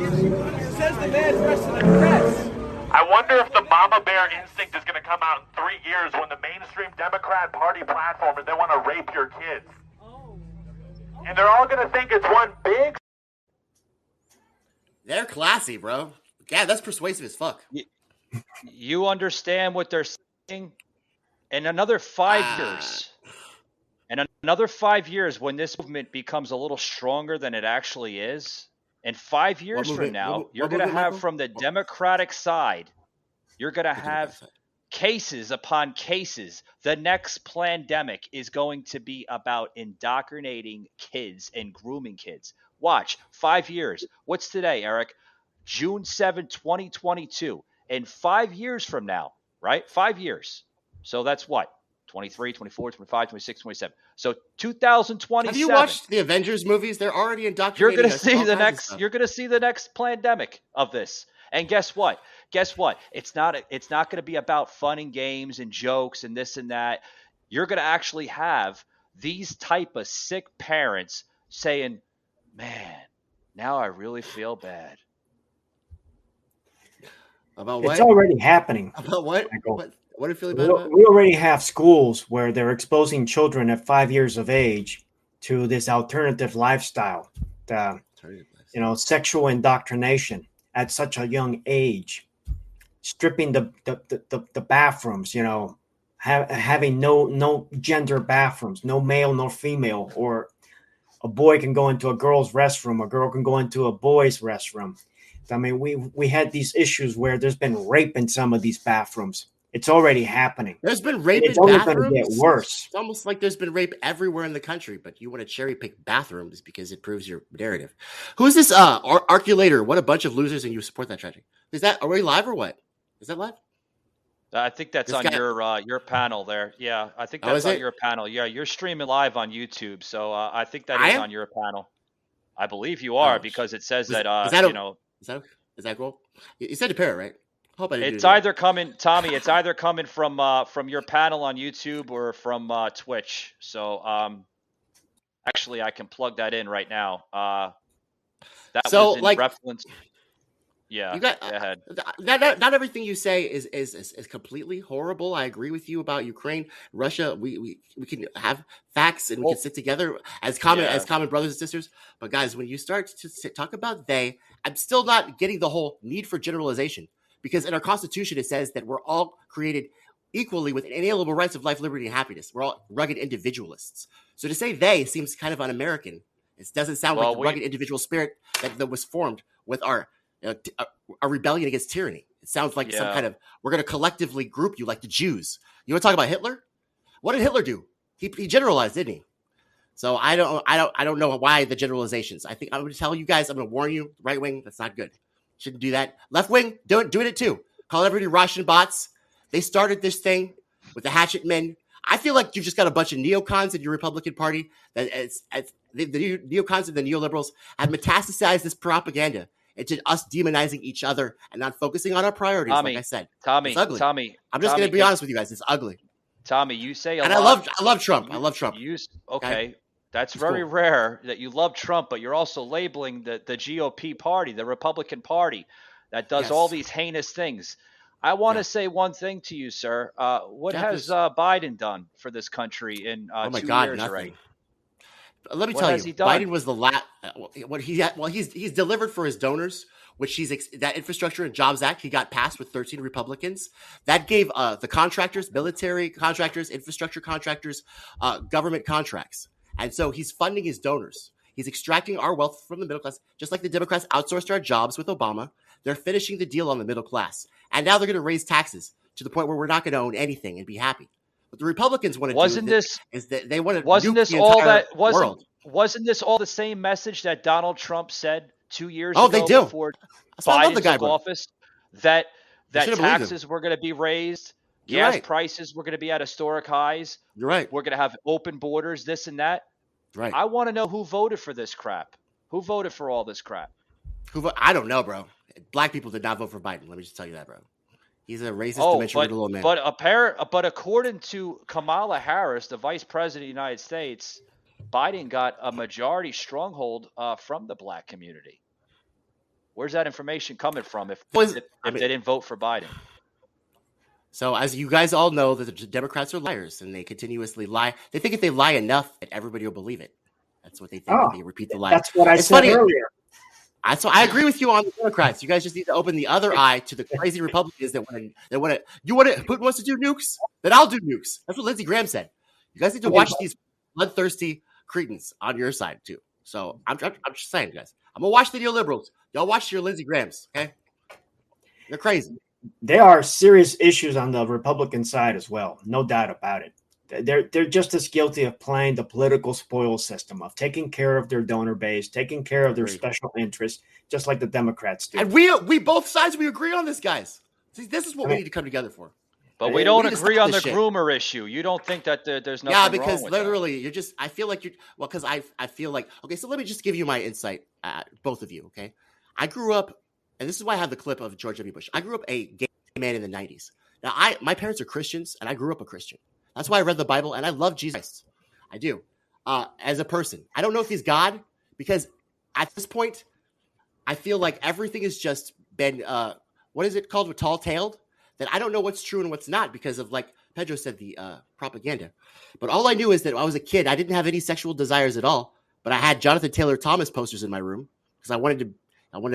Says the man dressed in a dress. I wonder if the mama bear instinct is going to come out in 3 years when the mainstream Democrat Party platform is they want to rape your kids. And they're all going to think it's one big... They're classy, bro. Yeah, that's persuasive as fuck. You understand what they're saying? In another 5 years, in another 5 years, when this movement becomes a little stronger than it actually is, and 5 years from now, you're going to have from the Democratic side, you're going to have cases upon cases. The next pandemic is going to be about indoctrinating kids and grooming kids. Watch, 5 years. What's today, Eric? June 7, 2022. In 5 years from now, right? 5 years. So that's what? 23, 24, 25, 26, 27. So 2027. Have you watched the Avengers movies? They're already indoctrinating. You're going to see the next. You're going to see the next pandemic of this. And guess what? Guess what? It's not going to be about fun and games and jokes and this and that. You're going to actually have these type of sick parents saying, "Man, now I really feel bad." About what? It's already happening. About what? What do you feel about? We already have schools where they're exposing children at 5 years of age to this alternative lifestyle, sexual indoctrination at such a young age, stripping the bathrooms, having no gender bathrooms, no male nor female, or a boy can go into a girl's restroom, a girl can go into a boy's restroom. I mean, we had these issues where there's been rape in some of these bathrooms. It's already happening. There's been rape in bathrooms. It's only going to get worse. It's almost like there's been rape everywhere in the country, but you want to cherry pick bathrooms because it proves your narrative. Who's this Arculator? What a bunch of losers, and you support that tragedy. Are we live or what? Is that live? I think that's on your panel there. Yeah, I think that's on your panel. Yeah, you're streaming live on YouTube, so I think that is on your panel. I believe you are because it says that Is that cool? You said to pair, right? Hope I didn't it's either coming, Tommy. It's either coming from your panel on YouTube or from Twitch. So actually, I can plug that in right now. That was in reference. Yeah, go ahead. Not everything you say is completely horrible. I agree with you about Ukraine, Russia. We can have facts and we can sit together as common brothers and sisters. But guys, when you start to talk about I'm still not getting the whole need for generalization, because in our Constitution it says that we're all created equally with inalienable rights of life, liberty, and happiness. We're all rugged individualists. So to say they seems kind of un-American. It doesn't sound like the rugged individual spirit that was formed with our rebellion against tyranny. It sounds like some kind of, we're going to collectively group you like the Jews. You want to talk about Hitler? What did Hitler do? He generalized, didn't he? So I don't know why the generalizations. I think I'm going to tell you guys, I'm going to warn you, right wing, that's not good. Shouldn't do that. Left wing, doing it too. Call everybody Russian bots. They started this thing with the hatchet men. I feel like you've just got a bunch of neocons in your Republican Party. The neocons and the neoliberals have metastasized this propaganda into us demonizing each other and not focusing on our priorities. Tommy, like I said, Tommy, it's ugly. Tommy, I'm just going to be honest with you guys. It's ugly. Tommy, you say a lot. And I love Trump. I love Trump. Okay. That's very rare that you love Trump, but you're also labeling the GOP party, the Republican Party, that does all these heinous things. I want to say one thing to you, sir. What has Biden done for this country in 2 years nothing. already? Let me tell you, Biden was the last. He's delivered for his donors, which that Infrastructure and Jobs Act he got passed with 13 Republicans. That gave the contractors, military contractors, infrastructure contractors, government contracts. And so he's funding his donors. He's extracting our wealth from the middle class, just like the Democrats outsourced our jobs with Obama. They're finishing the deal on the middle class. And now they're going to raise taxes to the point where we're not going to own anything and be happy. What the Republicans want to do is that they want to nuke the entire world. Wasn't this all the same message that Donald Trump said 2 years ago they do. Before Biden took office? That taxes were going to be raised. Gas prices were going to be at historic highs. You're right. We're going to have open borders, this and that. Right. I want to know who voted for this crap. Who voted for all this crap? I don't know, bro. Black people did not vote for Biden. Let me just tell you that, bro. He's a racist, dementia little man. But according to Kamala Harris, the vice president of the United States, Biden got a majority stronghold from the black community. Where's that information coming from if they didn't vote for Biden? So as you guys all know, that the Democrats are liars and they continuously lie. They think if they lie enough, that everybody will believe it. That's what they think. They repeat the lie. That's what I said earlier. So I agree with you on the Democrats. You guys just need to open the other eye to the crazy Republicans that want to. Putin wants to do nukes, then I'll do nukes. That's what Lindsey Graham said. You guys need to watch these bloodthirsty cretins on your side too. So I'm just saying, guys. I'm gonna watch the neoliberals. Y'all watch your Lindsey Grahams, okay? They're crazy. There are serious issues on the Republican side as well, no doubt about it. They're just as guilty of playing the political spoil system, of taking care of their donor base, taking care of their special interests, just like the Democrats do. And we both sides, we agree on this, guys. See, this is what we need to come together for. But we don't agree on the groomer issue. You don't think that there's nothing wrong with that? Yeah, because literally, you're just. I feel like because I feel like. Okay, so let me just give you my insight, both of you. Okay, I grew up, and this is why I have the clip of George W. Bush. I grew up a gay man in the '90s. Now, my parents are Christians, and I grew up a Christian. That's why I read the Bible, and I love Jesus. I do. As a person, I don't know if he's God, because at this point, I feel like everything has just been. What is it called? With tall-tailed. That I don't know what's true and what's not because of, like Pedro said, the propaganda. But all I knew is that when I was a kid, I didn't have any sexual desires at all. But I had Jonathan Taylor Thomas posters in my room because I wanted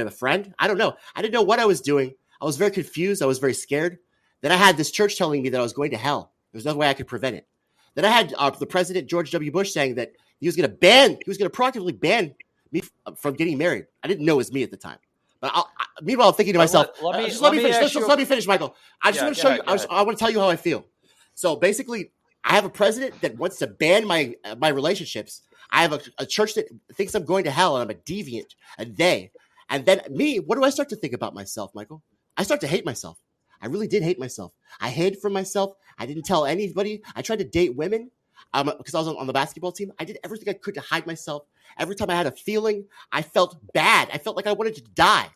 a friend. I don't know. I didn't know what I was doing. I was very confused. I was very scared. Then I had this church telling me that I was going to hell. There's no way I could prevent it. Then I had the president, George W. Bush, saying that he was going to proactively ban me from getting married. I didn't know it was me at the time. But meanwhile, I'm thinking to myself, let me finish, Michael. I just want to show you. I want to tell you how I feel. So basically, I have a president that wants to ban my relationships. I have a church that thinks I'm going to hell and I'm a deviant, and then me. What do I start to think about myself, Michael? I start to hate myself. I really did hate myself. I hid from myself. I didn't tell anybody. I tried to date women because I was on the basketball team. I did everything I could to hide myself. Every time I had a feeling, I felt bad. I felt like I wanted to die.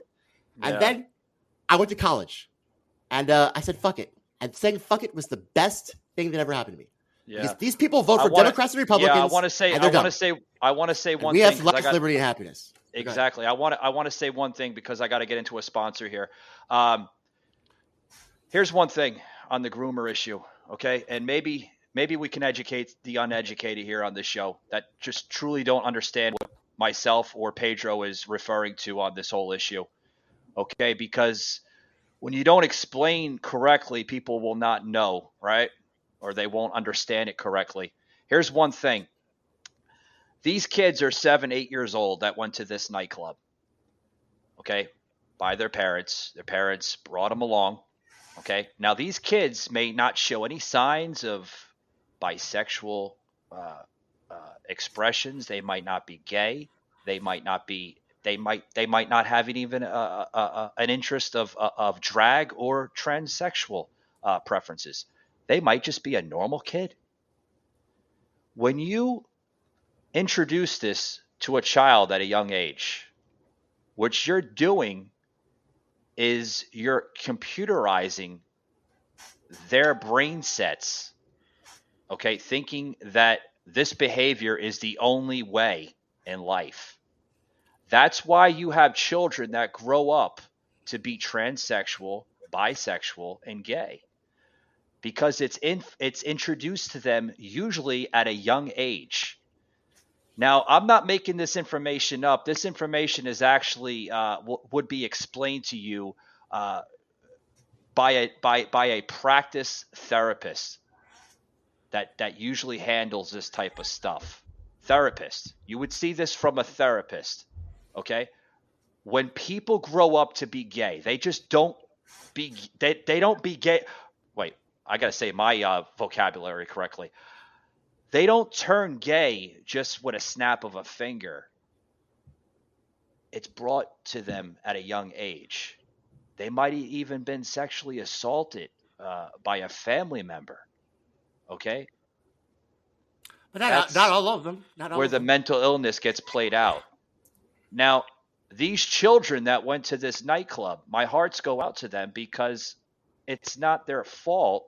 Yeah. And then I went to college. And I said, fuck it. And saying fuck it was the best thing that ever happened to me. Yeah. Because these people vote for Democrats and Republicans. Yeah, I want to say one we thing. We have life, liberty, and happiness. Exactly. I want to say one thing because I got to get into a sponsor here. Here's one thing on the groomer issue, okay? And maybe we can educate the uneducated here on this show that just truly don't understand what myself or Pedro is referring to on this whole issue, okay? Because when you don't explain correctly, people will not know, right? Or they won't understand it correctly. Here's one thing. These kids are 7, 8 years old that went to this nightclub, okay, by their parents. Their parents brought them along. Okay. Now these kids may not show any signs of bisexual expressions. They might not be gay. They might not have even an interest of drag or transsexual preferences. They might just be a normal kid. When you introduce this to a child at a young age, what you're doing is you're computerizing their brain sets, okay, thinking that this behavior is the only way in life. That's why you have children that grow up to be transsexual, bisexual, and gay, because it's introduced to them usually at a young age. Now, I'm not making this information up. This information is actually would be explained to you by a practice therapist that usually handles this type of stuff. Therapist. You would see this from a therapist. Okay? When people grow up to be gay, they just don't be they don't be gay. Wait, I got to say my vocabulary correctly. They don't turn gay just with a snap of a finger. It's brought to them at a young age. They might have even been sexually assaulted by a family member. Okay? But not all of them. Not all where of the them. mental illness gets played out. Now, these children that went to this nightclub, my hearts go out to them because it's not their fault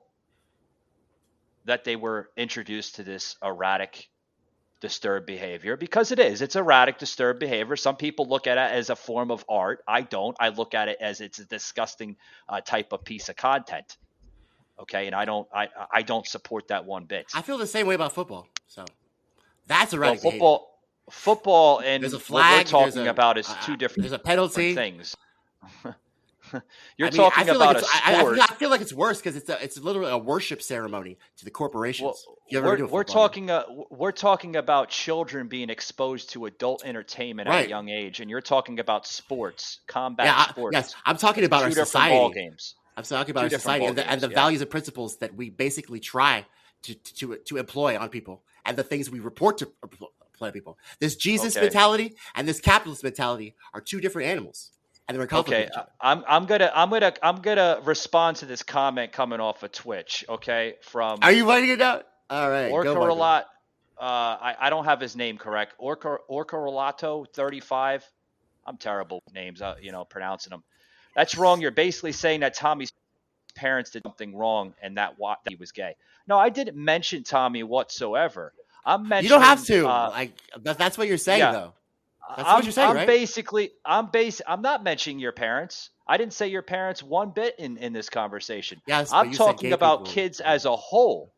that they were introduced to this erratic disturbed behavior, because it is. It's erratic, disturbed behavior. Some people look at it as a form of art. I don't. I look at it as it's a disgusting type of piece of content. Okay, and I don't support that one bit. I feel the same way about football. So that's erratic football and there's a flag, what we're talking about is two different. There's a penalty. Things. Talking about a sport. I feel like it's worse because it's literally a worship ceremony to the corporations. We're talking about children being exposed to adult entertainment at a young age, and you're talking about sports, combat sports. Yes, I'm talking about our society. Ball games. I'm talking about our society and the values and principles that we basically try to employ on people, and the things we report to employ people. This Jesus mentality and this capitalist mentality are two different animals. And they're in conflict with each other. I'm gonna respond to this comment coming off of Twitch. Okay, from are you writing it out? All right, Orca I don't have his name correct. Orca Relato 35. I'm terrible with names. Pronouncing them. That's wrong. You're basically saying that Tommy's parents did something wrong and that he was gay. No, I didn't mention Tommy whatsoever. I'm mentioning. You don't have to. That's what you're saying, though. That's what you're saying, right? I'm not mentioning your parents. I didn't say your parents one bit in this conversation. Yes, I'm talking about kids as a whole.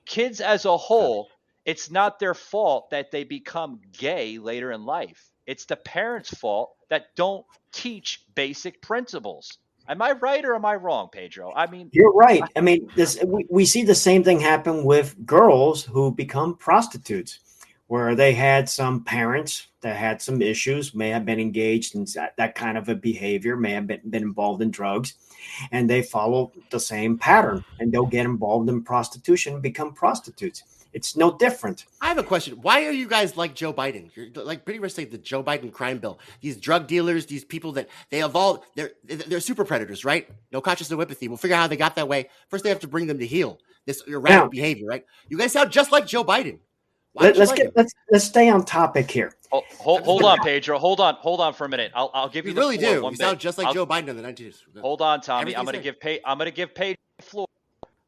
Kids as a whole, it's not their fault that they become gay later in life. It's the parents' fault that don't teach basic principles. Am I right or am I wrong, Pedro? I mean, you're right. I mean, we see the same thing happen with girls who become prostitutes, where they had some parents that had some issues, may have been engaged in that kind of a behavior, may have been involved in drugs, and they follow the same pattern, and they'll get involved in prostitution and become prostitutes. It's no different. I have a question. Why are you guys like Joe Biden? You're like pretty much like the Joe Biden crime bill. These drug dealers, these people that they evolved, they're super predators, right? No conscience, no empathy. We'll figure out how they got that way. First, they have to bring them to heel this erratic behavior, right? You guys sound just like Joe Biden. Let's stay on topic here. Hold on, Pedro. Hold on for a minute. I'll give you. You really do. You sound just like Joe Biden in the 1990s. Hold on, Tommy. I'm going to give Pedro the floor.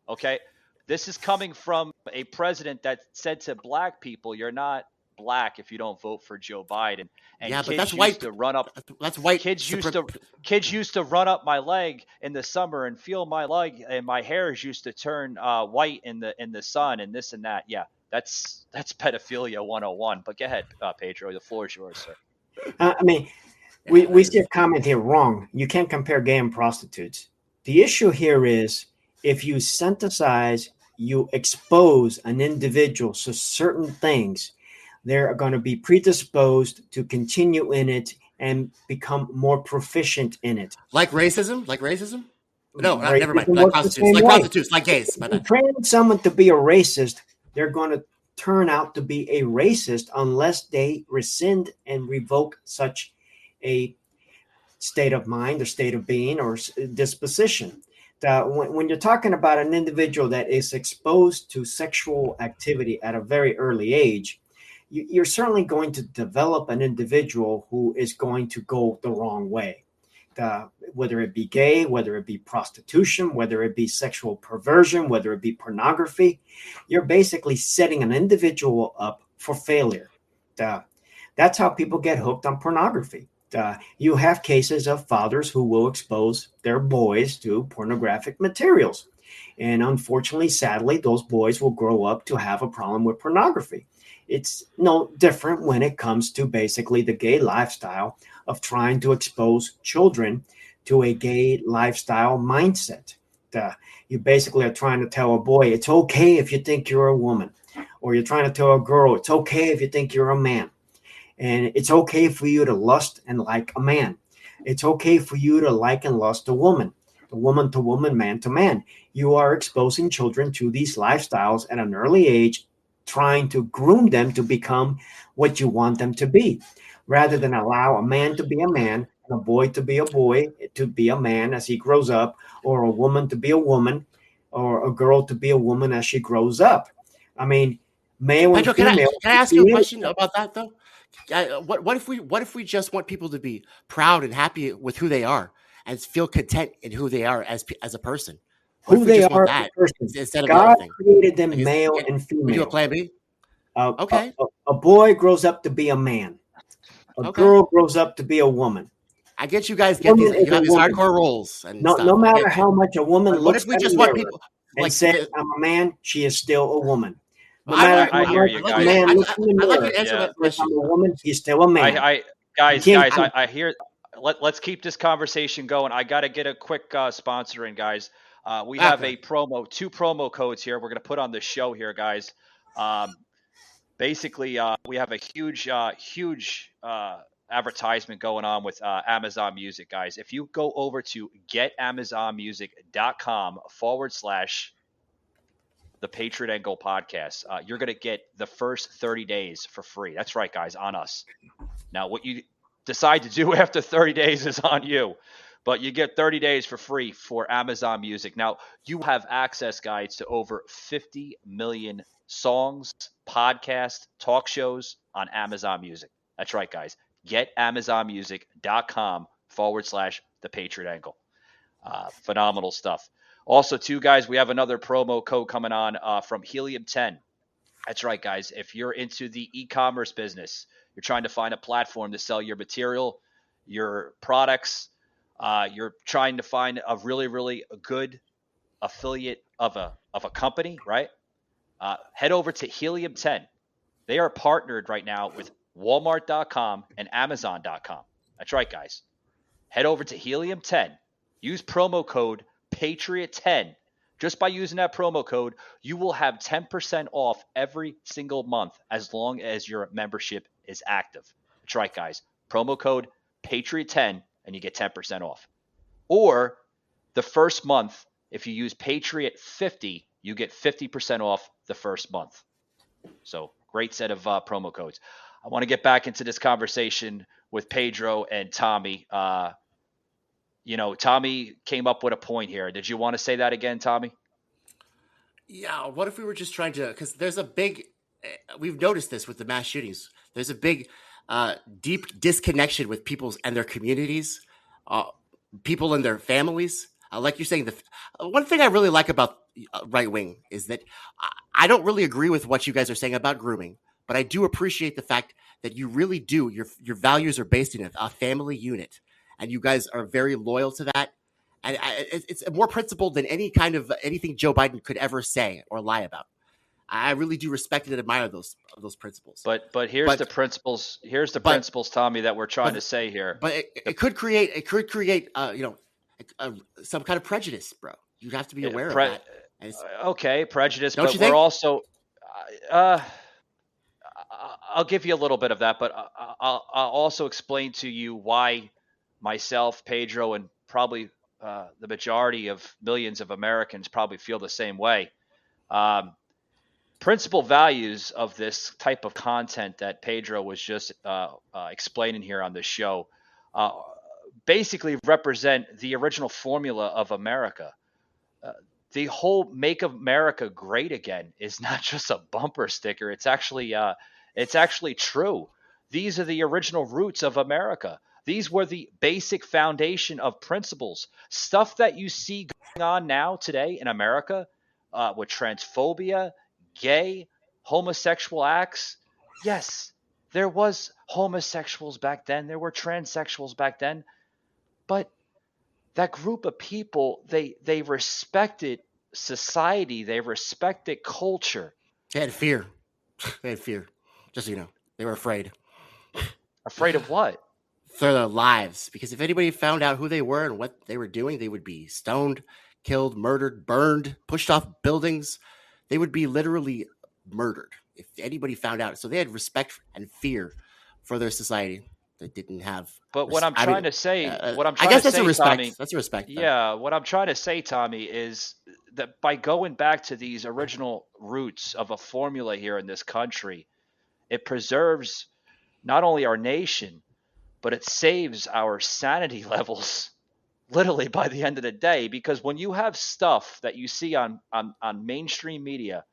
Okay, this is coming from a president that said to black people, "You're not black if you don't vote for Joe Biden." And but that's white. To run up. That's white. Kids used to run up my leg in the summer and feel my leg, and my hairs used to turn white in the sun, and this and that. Yeah. That's pedophilia 101. But go ahead, Pedro. The floor is yours, sir. We see a comment here wrong. You can't compare gay and prostitutes. The issue here is if you synthesize, you expose an individual to certain things, they're going to be predisposed to continue in it and become more proficient in it. Like racism? No, never mind. Like prostitutes, like gays. If you train someone to be a racist, they're going to turn out to be a racist unless they rescind and revoke such a state of mind or state of being or disposition. When you're talking about an individual that is exposed to sexual activity at a very early age, you're certainly going to develop an individual who is going to go the wrong way. Whether it be gay, whether it be prostitution, whether it be sexual perversion, whether it be pornography, you're basically setting an individual up for failure. That's how people get hooked on pornography. You have cases of fathers who will expose their boys to pornographic materials. And unfortunately, sadly, those boys will grow up to have a problem with pornography. It's no different when it comes to basically the gay lifestyle of trying to expose children to a gay lifestyle mindset. You basically are trying to tell a boy, it's okay if you think you're a woman. Or you're trying to tell a girl, it's okay if you think you're a man. And it's okay for you to lust and like a man. It's okay for you to like and lust a woman to woman, man to man. You are exposing children to these lifestyles at an early age, trying to groom them to become what you want them to be, rather than allow a man to be a man, and a boy to be a man as he grows up, or a woman to be a woman, or a girl to be a woman as she grows up. I mean, male and female. Can I ask you a question about that, though? What if we just want people to be proud and happy with who they are and feel content in who they are as a person? Who they are as a person. God created them male and female. We do a plan B? Okay. A boy grows up to be a man. A girl grows up to be a woman. I get you guys get these. You have these hardcore roles and stuff. No matter how much a woman looks we at just a want mirror people and says, "I'm a man," she is still a woman. No I matter I how hear much you a guys. man looks in the I'd like mirror you to answer and that says, question. "I'm a woman," he's still a man. Guys, I hear. Let's keep this conversation going. I got to get a quick sponsor in, guys. We have two promo codes here. We're going to put on the show here, guys. Basically, we have a huge advertisement going on with Amazon Music, guys. If you go over to getamazonmusic.com / the Patriot Angle podcast, you're going to get the first 30 days for free. That's right, guys, on us. Now, what you decide to do after 30 days is on you, but you get 30 days for free for Amazon Music. Now, you have access, guys, to over 50 million songs, podcasts, talk shows on Amazon Music. That's right, guys. GetAmazonMusic.com / the Patriot Angle. Phenomenal stuff. Also, too, guys, we have another promo code coming on from Helium 10. That's right, guys. If you're into the e-commerce business, you're trying to find a platform to sell your material, your products, you're trying to find a really, really good affiliate of a company, right? Head over to Helium 10. They are partnered right now with Walmart.com and Amazon.com. That's right, guys. Head over to Helium 10. Use promo code Patriot10. Just by using that promo code, you will have 10% off every single month as long as your membership is active. That's right, guys. Promo code Patriot10 and you get 10% off. Or the first month, if you use Patriot50, you get 50% off the first month. So great set of promo codes. I want to get back into this conversation with Pedro and Tommy. Tommy came up with a point here. Did you want to say that again, Tommy? Yeah. What if we were just trying to? Because there's a big. We've noticed this with the mass shootings. There's a big, deep disconnection with people's and their communities, people and their families. Like you're saying, the one thing I really like about right wing is that I don't really agree with what you guys are saying about grooming, but I do appreciate the fact that you really do. Your values are based in a family unit, and you guys are very loyal to that. And it's more principled than anything Joe Biden could ever say or lie about. I really do respect and admire those principles. But here's the principles. Here's the principles, Tommy, that we're trying to say here. But it could create some kind of prejudice, bro. You'd have to be aware of that. Okay, prejudice, don't but you think? We're also. I'll give you a little bit of that, but I'll also explain to you why myself, Pedro, and probably the majority of millions of Americans probably feel the same way. Principal values of this type of content that Pedro was just explaining here on the show basically represent the original formula of America. The whole "Make America Great Again" is not just a bumper sticker. It's actually true. These are the original roots of America. These were the basic foundation of principles. Stuff that you see going on now today in America with transphobia, gay, homosexual acts. Yes, there was homosexuals back then. There were transsexuals back then. But that group of people, they respected society. They respected culture. They had fear. They had fear. Just so you know, they were afraid. Afraid of what? For their lives. Because if anybody found out who they were and what they were doing, they would be stoned, killed, murdered, burned, pushed off buildings. They would be literally murdered if anybody found out. So they had respect and fear for their society. They didn't have. But what I'm trying to say, that's a respect. Tommy, that's a respect. Though. Yeah, what I'm trying to say, Tommy, is that by going back to these original roots of a formula here in this country, it preserves not only our nation, but it saves our sanity levels literally by the end of the day. Because when you have stuff that you see on mainstream media,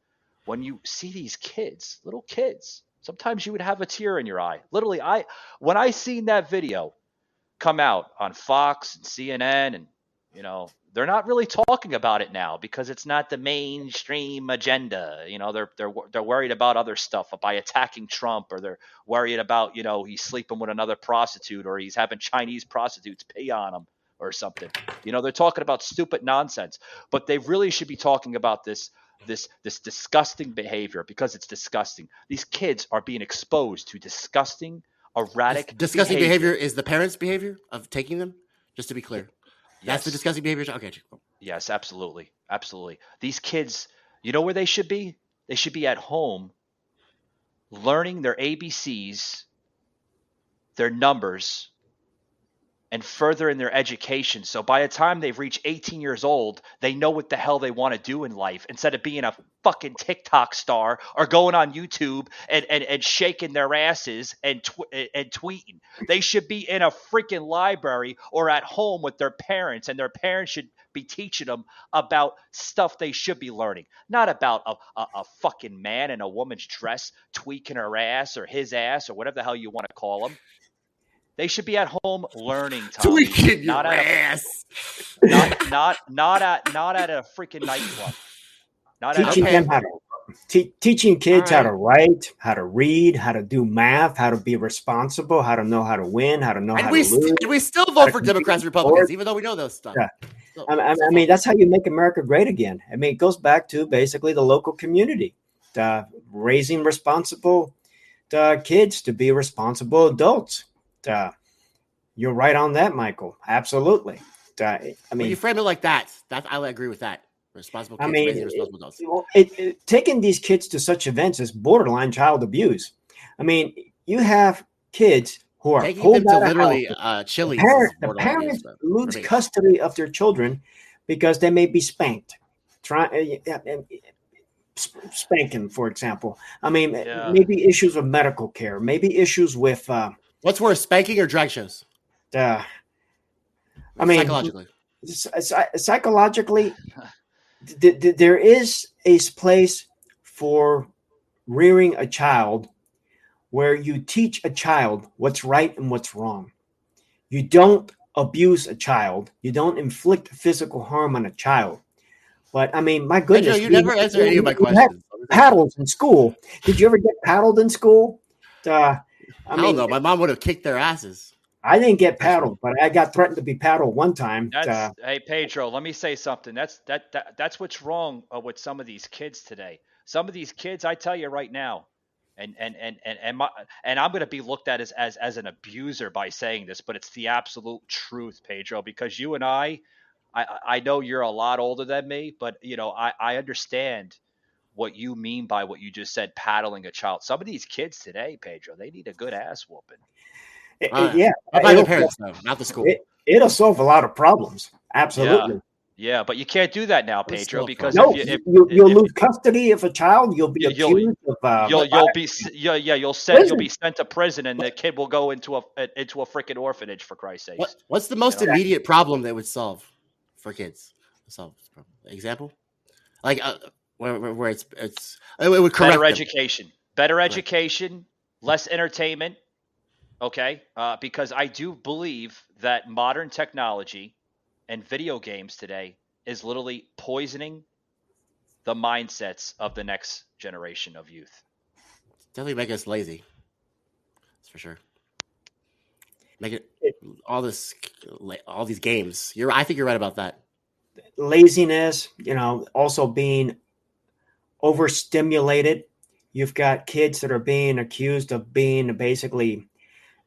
when you see these kids, little kids, sometimes you would have a tear in your eye. Literally, when I seen that video come out on Fox and CNN and they're not really talking about it now because it's not the mainstream agenda. They're worried about other stuff by attacking Trump, or they're worried about, he's sleeping with another prostitute, or he's having Chinese prostitutes pee on him or something. They're talking about stupid nonsense, but they really should be talking about this disgusting behavior, because it's disgusting. These kids are being exposed to disgusting, erratic This disgusting behavior is the parents' behavior of taking them, just to be clear. That's the disgusting behavior. Okay. Yes, absolutely. Absolutely. These kids, you know where they should be? They should be at home learning their ABCs, their numbers, and further in their education. So by the time they've reached 18 years old, they know what the hell they want to do in life, instead of being a fucking TikTok star or going on YouTube and shaking their asses and tweeting. They should be in a freaking library or at home with their parents, and their parents should be teaching them about stuff they should be learning, not about a fucking man in a woman's dress tweaking her ass or his ass or whatever the hell you want to call them. They should be at home learning, Tommy. Tweaking your ass. Not at a freaking nightclub. Teaching kids how to write, how to read, how to do math, how to be responsible, how to know how to win, how to know how to lose. We still vote for Democrats, Republicans, even though we know those stuff. Yeah. I mean, that's how you make America great again. I mean, it goes back to basically the local community, raising responsible kids to be responsible adults. You're right on that, Michael. Absolutely. I mean, when you frame it like that, I agree with that. Responsible kids, raising responsible adults. Taking these kids to such events is borderline child abuse. I mean, you have kids who are taking them to literally Chili's. The parents lose custody of their children because they may be spanked. Spanking, for example. I mean, maybe issues of medical care, maybe issues with. What's worse, spanking or drag shows? I mean, psychologically, there is a place for rearing a child where you teach a child what's right and what's wrong. You don't abuse a child. You don't inflict physical harm on a child. But I mean, my goodness, you never answered any of my questions. Paddles in school. Did you ever get paddled in school? I don't know. My mom would have kicked their asses. I didn't get paddled, but I got threatened to be paddled one time. Hey, Pedro, let me say something. That's what's wrong with some of these kids today. Some of these kids, I tell you right now, and I'm going to be looked at as an abuser by saying this, but it's the absolute truth, Pedro, because you and I know you're a lot older than me, but I understand what you mean by what you just said, paddling a child. Some of these kids today, Pedro, they need a good ass whooping. Yeah, by the parents, though, not the school. It'll solve a lot of problems. Absolutely. Yeah, but you can't do that now, Pedro, because you'll lose custody of a child. You'll be accused of. You'll be sent to prison, and the kid will go into a freaking orphanage, for Christ's sake. What's the most immediate problem that would solve for kids? Example, like where it would correct better education, less entertainment. Okay, because I do believe that modern technology and video games today is literally poisoning the mindsets of the next generation of youth. Definitely make us lazy. That's for sure. Make it all these games. I think you're right about that. Laziness, also being overstimulated. You've got kids that are being accused of being basically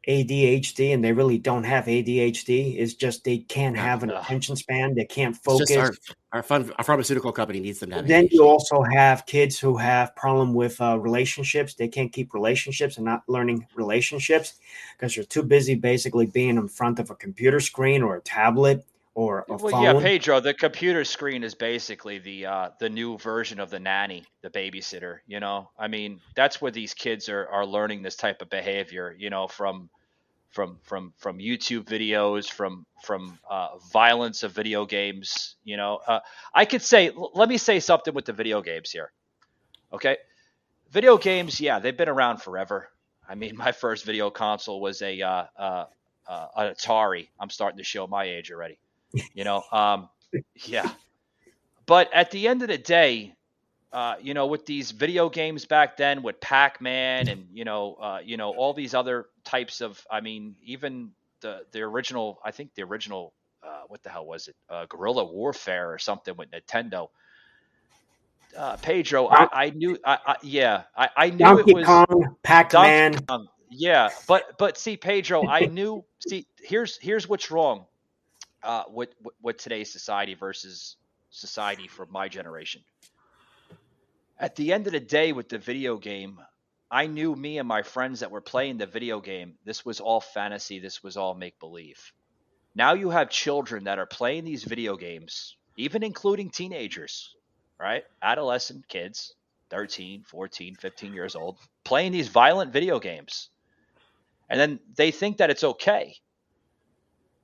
ADHD, and they really don't have ADHD. It's just they can't have an attention span. They can't focus. Our pharmaceutical company needs them to have Then ADHD. you also have kids who have problem with relationships. They can't keep relationships and not learning relationships because you're too busy basically being in front of a computer screen or a tablet or a phone. Yeah, Pedro, the computer screen is basically the new version of the nanny, the babysitter. I mean, that's where these kids are learning this type of behavior. From YouTube videos, from violence of video games. I could say, let me say something with the video games here. Okay, video games, yeah, they've been around forever. I mean, my first video console was an Atari. I'm starting to show my age already. Yeah. But at the end of the day, with these video games back then with Pac-Man and, all these other types of, even the original, I think the original, what the hell was it? Guerrilla Warfare or something with Nintendo. Pedro, I knew, I knew Donkey it was Kong, Pac-Man. Donkey Kong. Yeah, but see, Pedro, I knew. See, here's what's wrong with today's society versus society from my generation. At the end of the day, with the video game, I knew me and my friends that were playing the video game. This was all fantasy. This was all make believe. Now you have children that are playing these video games, even including teenagers, right? Adolescent kids, 13, 14, 15 years old, playing these violent video games. And then they think that it's okay.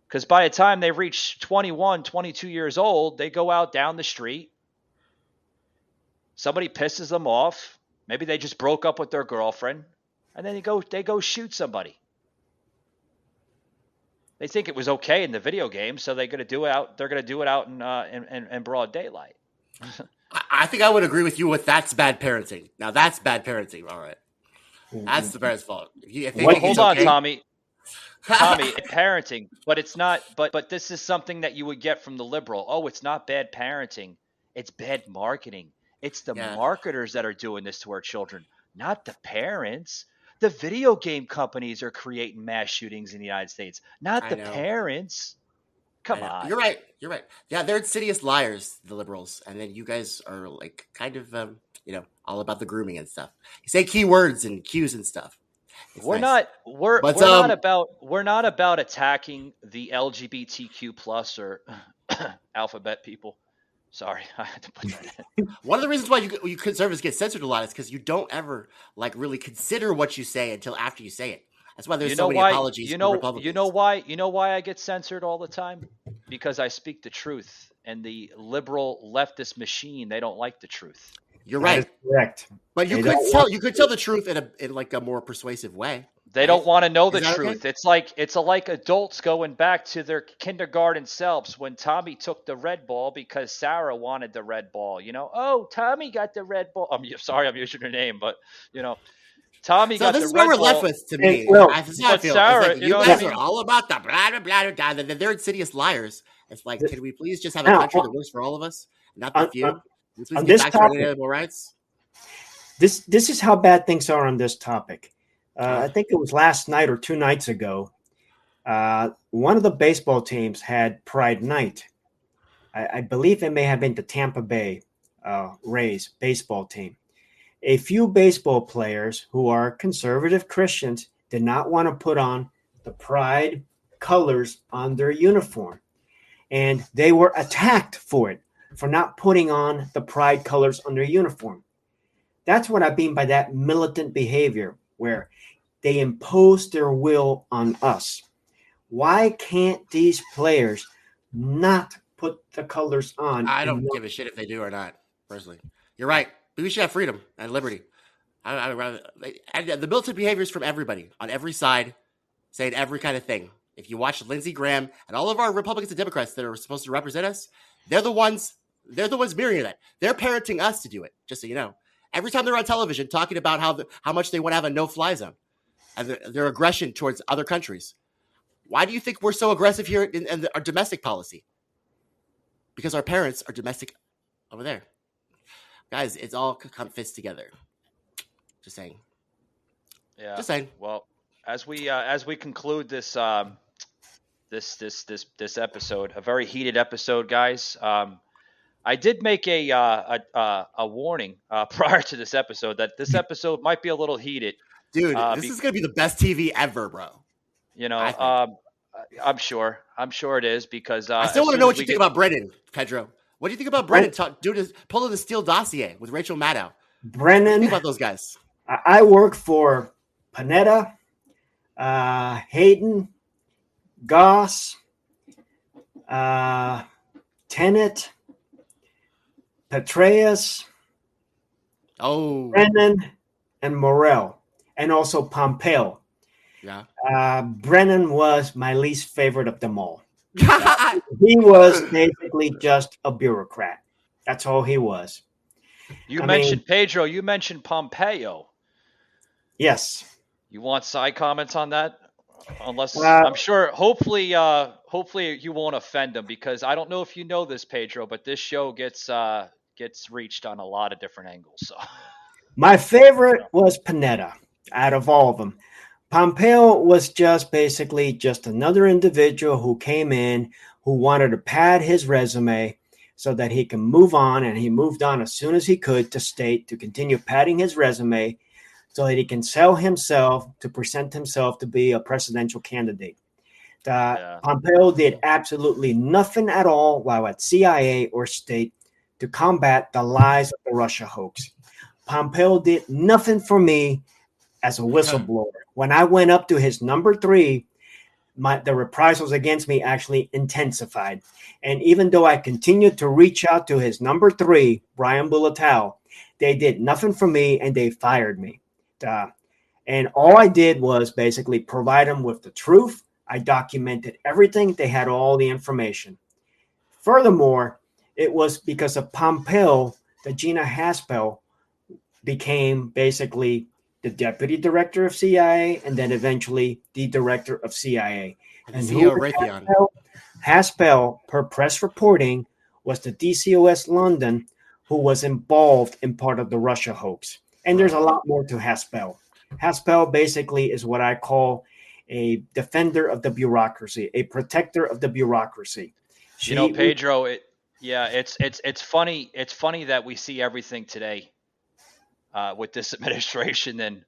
Because by the time they reach 21, 22 years old, they go out down the street. Somebody pisses them off. Maybe they just broke up with their girlfriend. And then they go shoot somebody. They think it was okay in the video game, so they're going to do it out in broad daylight. I think I would agree with you with that's bad parenting. Now that's bad parenting. All right. That's the parents' fault. Hold on, Tommy. Tommy, parenting, but it's not. But this is something that you would get from the liberal. Oh, it's not bad parenting; it's bad marketing. It's the marketers that are doing this to our children, not the parents. The video game companies are creating mass shootings in the United States, not the parents. Come on. You're right. Yeah, they're insidious liars, the liberals, and then you guys are like kind of all about the grooming and stuff. You say keywords and cues and stuff. We're not about attacking the LGBTQ plus or alphabet people. Sorry, I had to put that in. One of the reasons why you conservatives get censored a lot is because you don't ever really consider what you say until after you say it. That's why there's so many apologies for Republicans. You know why I get censored all the time? Because I speak the truth, and the liberal leftist machine, they don't like the truth. You're right. Correct. But you could tell the truth in like a more persuasive way. They don't want to know the truth. Okay? It's like adults going back to their kindergarten selves when Tommy took the red ball because Sarah wanted the red ball. Oh, Tommy got the red ball. I'm sorry, I'm using her name, but Tommy got the red ball. So this is what we're left with to me. I feel. Sarah, you guys are all about the blah, blah, blah, blah. They're insidious liars. It's like, can we please just have a country that works for all of us, not the few? On this topic, animal rights. This is how bad things are on this topic. I think it was last night or 2 nights ago. One of the baseball teams had Pride Night. I believe it may have been the Tampa Bay Rays baseball team. A few baseball players who are conservative Christians did not want to put on the Pride colors on their uniform. And they were attacked for it, for not putting on the Pride colors on their uniform. That's what I mean by that militant behavior, where they impose their will on us. Why can't these players not put the colors on? I don't give a shit if they do or not, personally. You're right. We should have freedom and liberty. I would rather, and the militant behaviors from everybody on every side, saying every kind of thing. If you watch Lindsey Graham and all of our Republicans and Democrats that are supposed to represent us, they're the ones mirroring that. They're parenting us to do it, just so you know. Every time they're on television talking about how much they want to have a no-fly zone and their aggression towards other countries. Why do you think we're so aggressive here in our domestic policy? Because our parents are domestic over there. Guys, it's all fits together. Just saying. Yeah. Just saying. Well, as we conclude this this episode, a very heated episode, guys. I did make a warning prior to this episode that this episode might be a little heated. Dude, this is gonna be the best TV ever, bro. I'm sure it is because I still want to know what you think about Brennan, Pedro. What do you think about Brennan pulling the Steele dossier with Rachel Maddow? Brennan, what do you think about those guys? I work for Panetta, Hayden, Goss, Tennant, Petraeus, Brennan, and Morrell, and also Pompeo. Yeah. Brennan was my least favorite of them all. He was basically just a bureaucrat. That's all he was. You mentioned Pedro. You mentioned Pompeo. Yes. You want side comments on that? Unless I'm sure, hopefully you won't offend him, because I don't know if you know this, Pedro, but this show gets reached on a lot of different angles. So, my favorite was Panetta out of all of them. Pompeo was just basically just another individual who came in who wanted to pad his resume so that he can move on, and he moved on as soon as he could to continue padding his resume so that he can sell himself to present himself to be a presidential candidate. Pompeo did absolutely nothing at all while at CIA or state to combat the lies of the Russia hoax. Pompeo did nothing for me as a whistleblower. When I went up to his number 3, the reprisals against me actually intensified. And even though I continued to reach out to his number 3, Brian Bulatow, they did nothing for me and they fired me. And all I did was basically provide them with the truth. I documented everything. They had all the information. Furthermore, it was because of Pompeo that Gina Haspel became basically the deputy director of CIA and then eventually the director of CIA. And CEO Raytheon. Haspel, per press reporting, was the DCOS London who was involved in part of the Russia hoax. And there's a lot more to Haspel. Haspel basically is what I call a defender of the bureaucracy, a protector of the bureaucracy. Pedro, it's funny. It's funny that we see everything today with this administration than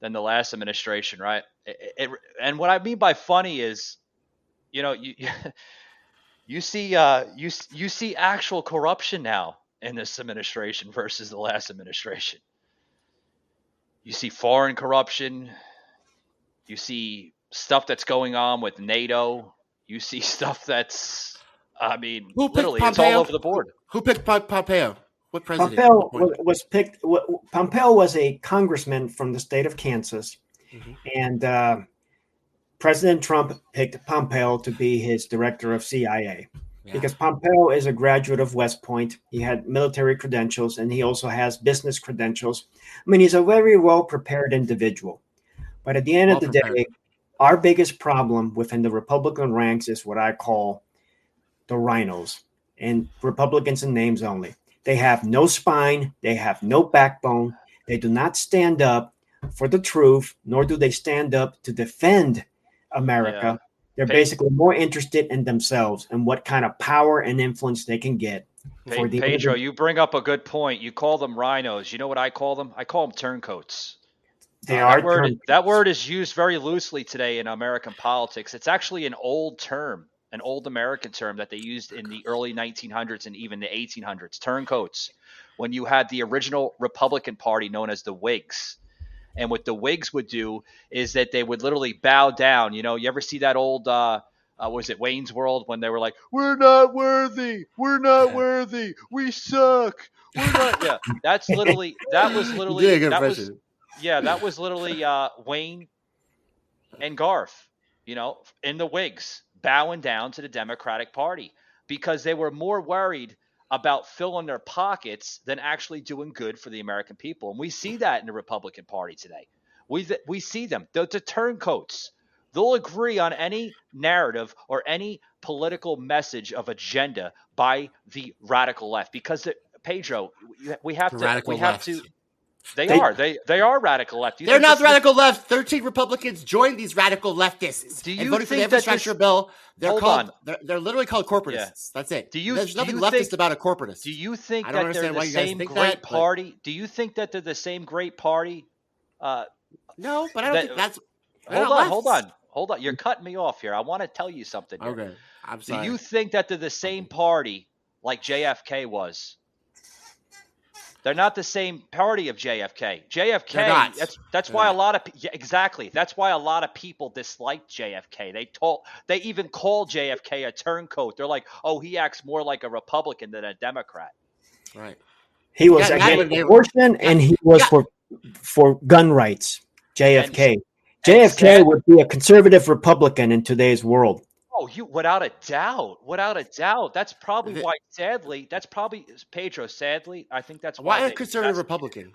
the last administration, right? And what I mean by funny is, you see actual corruption now in this administration versus the last administration. You see foreign corruption. You see stuff that's going on with NATO. You see stuff that's, literally, it's all over the board. Who picked Pompeo? What president? Was picked. Pompeo was a congressman from the state of Kansas, and President Trump picked Pompeo to be his director of CIA. Because Pompeo is a graduate of West Point. He had military credentials, and he also has business credentials. He's a very well-prepared individual. But at the end of the day, our biggest problem within the Republican ranks is what I call the rhinos, and Republicans in names only. They have no spine. They have no backbone. They do not stand up for the truth, nor do they stand up to defend America. Yeah. They're basically more interested in themselves and what kind of power and influence they can get. Pedro, you bring up a good point. You call them rhinos. You know what I call them? I call them turncoats. That word is used very loosely today in American politics. It's actually an old term, an old American term that they used in the early 1900s and even the 1800s. Turncoats. When you had the original Republican Party known as the Whigs. And what the Whigs would do is that they would literally bow down. You ever see that old, was it Wayne's World, when they were like, "We're not worthy. We're not worthy. We suck. We're not." Yeah, that was literally Wayne and Garth, in the Whigs, bowing down to the Democratic Party because they were more worried about filling their pockets than actually doing good for the American people. And we see that in the Republican Party today. We see them. The turncoats. They'll agree on any narrative or any political message of agenda by the radical left. Because, Pedro, we have to. They are radical left. They're not radical left. 13 Republicans joined these radical leftists and voted for the infrastructure bill. They're literally called corporatists. Yeah. That's it. There's nothing leftist about a corporatist. Do you think that they're the same great party? Do you think that they're the same great party? No, but I don't think that's. Hold on. You're cutting me off here. I want to tell you something here. Okay, I'm sorry. Do you think that they're the same party like JFK was? They're not the same party of JFK. That's why a lot of exactly. That's why a lot of people disliked JFK. They even called JFK a turncoat. They're like, "Oh, he acts more like a Republican than a Democrat." Right. He was against abortion, and he was for gun rights. JFK. JFK would be a conservative Republican in today's world. Oh, without a doubt. That's probably why. Sadly, that's probably Pedro. Sadly, I think that's why why a they conservative Republican?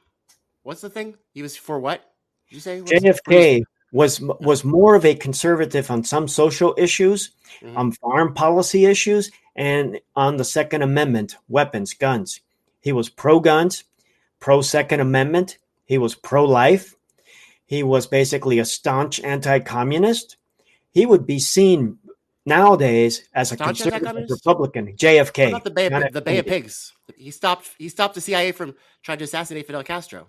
What's the thing? He was for what? Did you say? JFK was more of a conservative on some social issues, on foreign policy issues, and on the Second Amendment, weapons, guns. He was pro-guns, pro-Second Amendment. He was pro-life. He was basically a staunch anti-communist. He would be seen nowadays as a Staunch conservative anti-communist? Republican. JFK. What about the Bay of Pigs? He stopped the CIA from trying to assassinate Fidel Castro.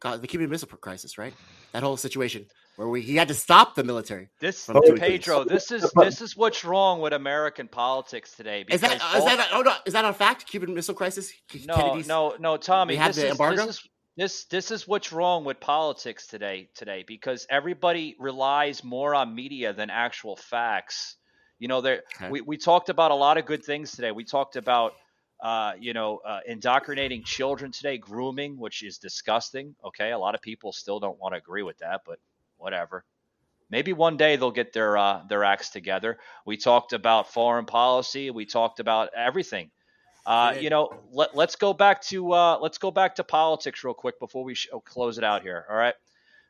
The Cuban Missile Crisis, right? That whole situation where he had to stop the military. Pedro, this is what's wrong with American politics today. Is that a fact? Cuban Missile Crisis? No, Tommy. They had the embargo. This is what's wrong with politics today because everybody relies more on media than actual facts. We talked about a lot of good things today. We talked about indoctrinating children today, grooming, which is disgusting. Okay, a lot of people still don't want to agree with that, but whatever. Maybe one day they'll get their acts together. We talked about foreign policy. We talked about everything. Let's go back to politics real quick before we close it out here. All right,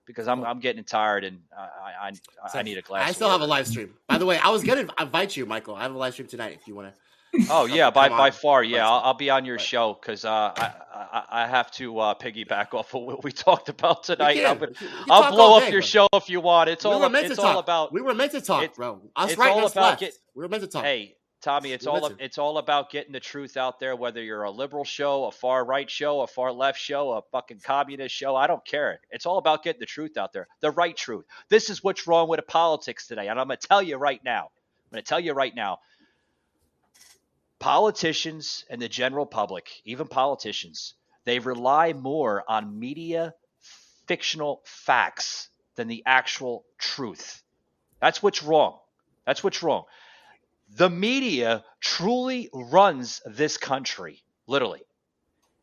because I'm getting tired and I need a glass. I still have a live stream. By the way, I was gonna invite you, Michael. I have a live stream tonight if you want to. Oh yeah, by far, yeah. I'll be on your show because I have to piggyback off of what we talked about tonight. I'll blow up your show if you want. We were meant to talk, bro. Us right, us left. We were meant to talk. Hey, Tommy, it's all about getting the truth out there. Whether you're a liberal show, a far right show, a far left show, a fucking communist show, I don't care. It's all about getting the truth out there, the right truth. This is what's wrong with the politics today, and I'm going to tell you right now. Politicians and the general public, even politicians, they rely more on media fictional facts than the actual truth. That's what's wrong. The media truly runs this country, literally.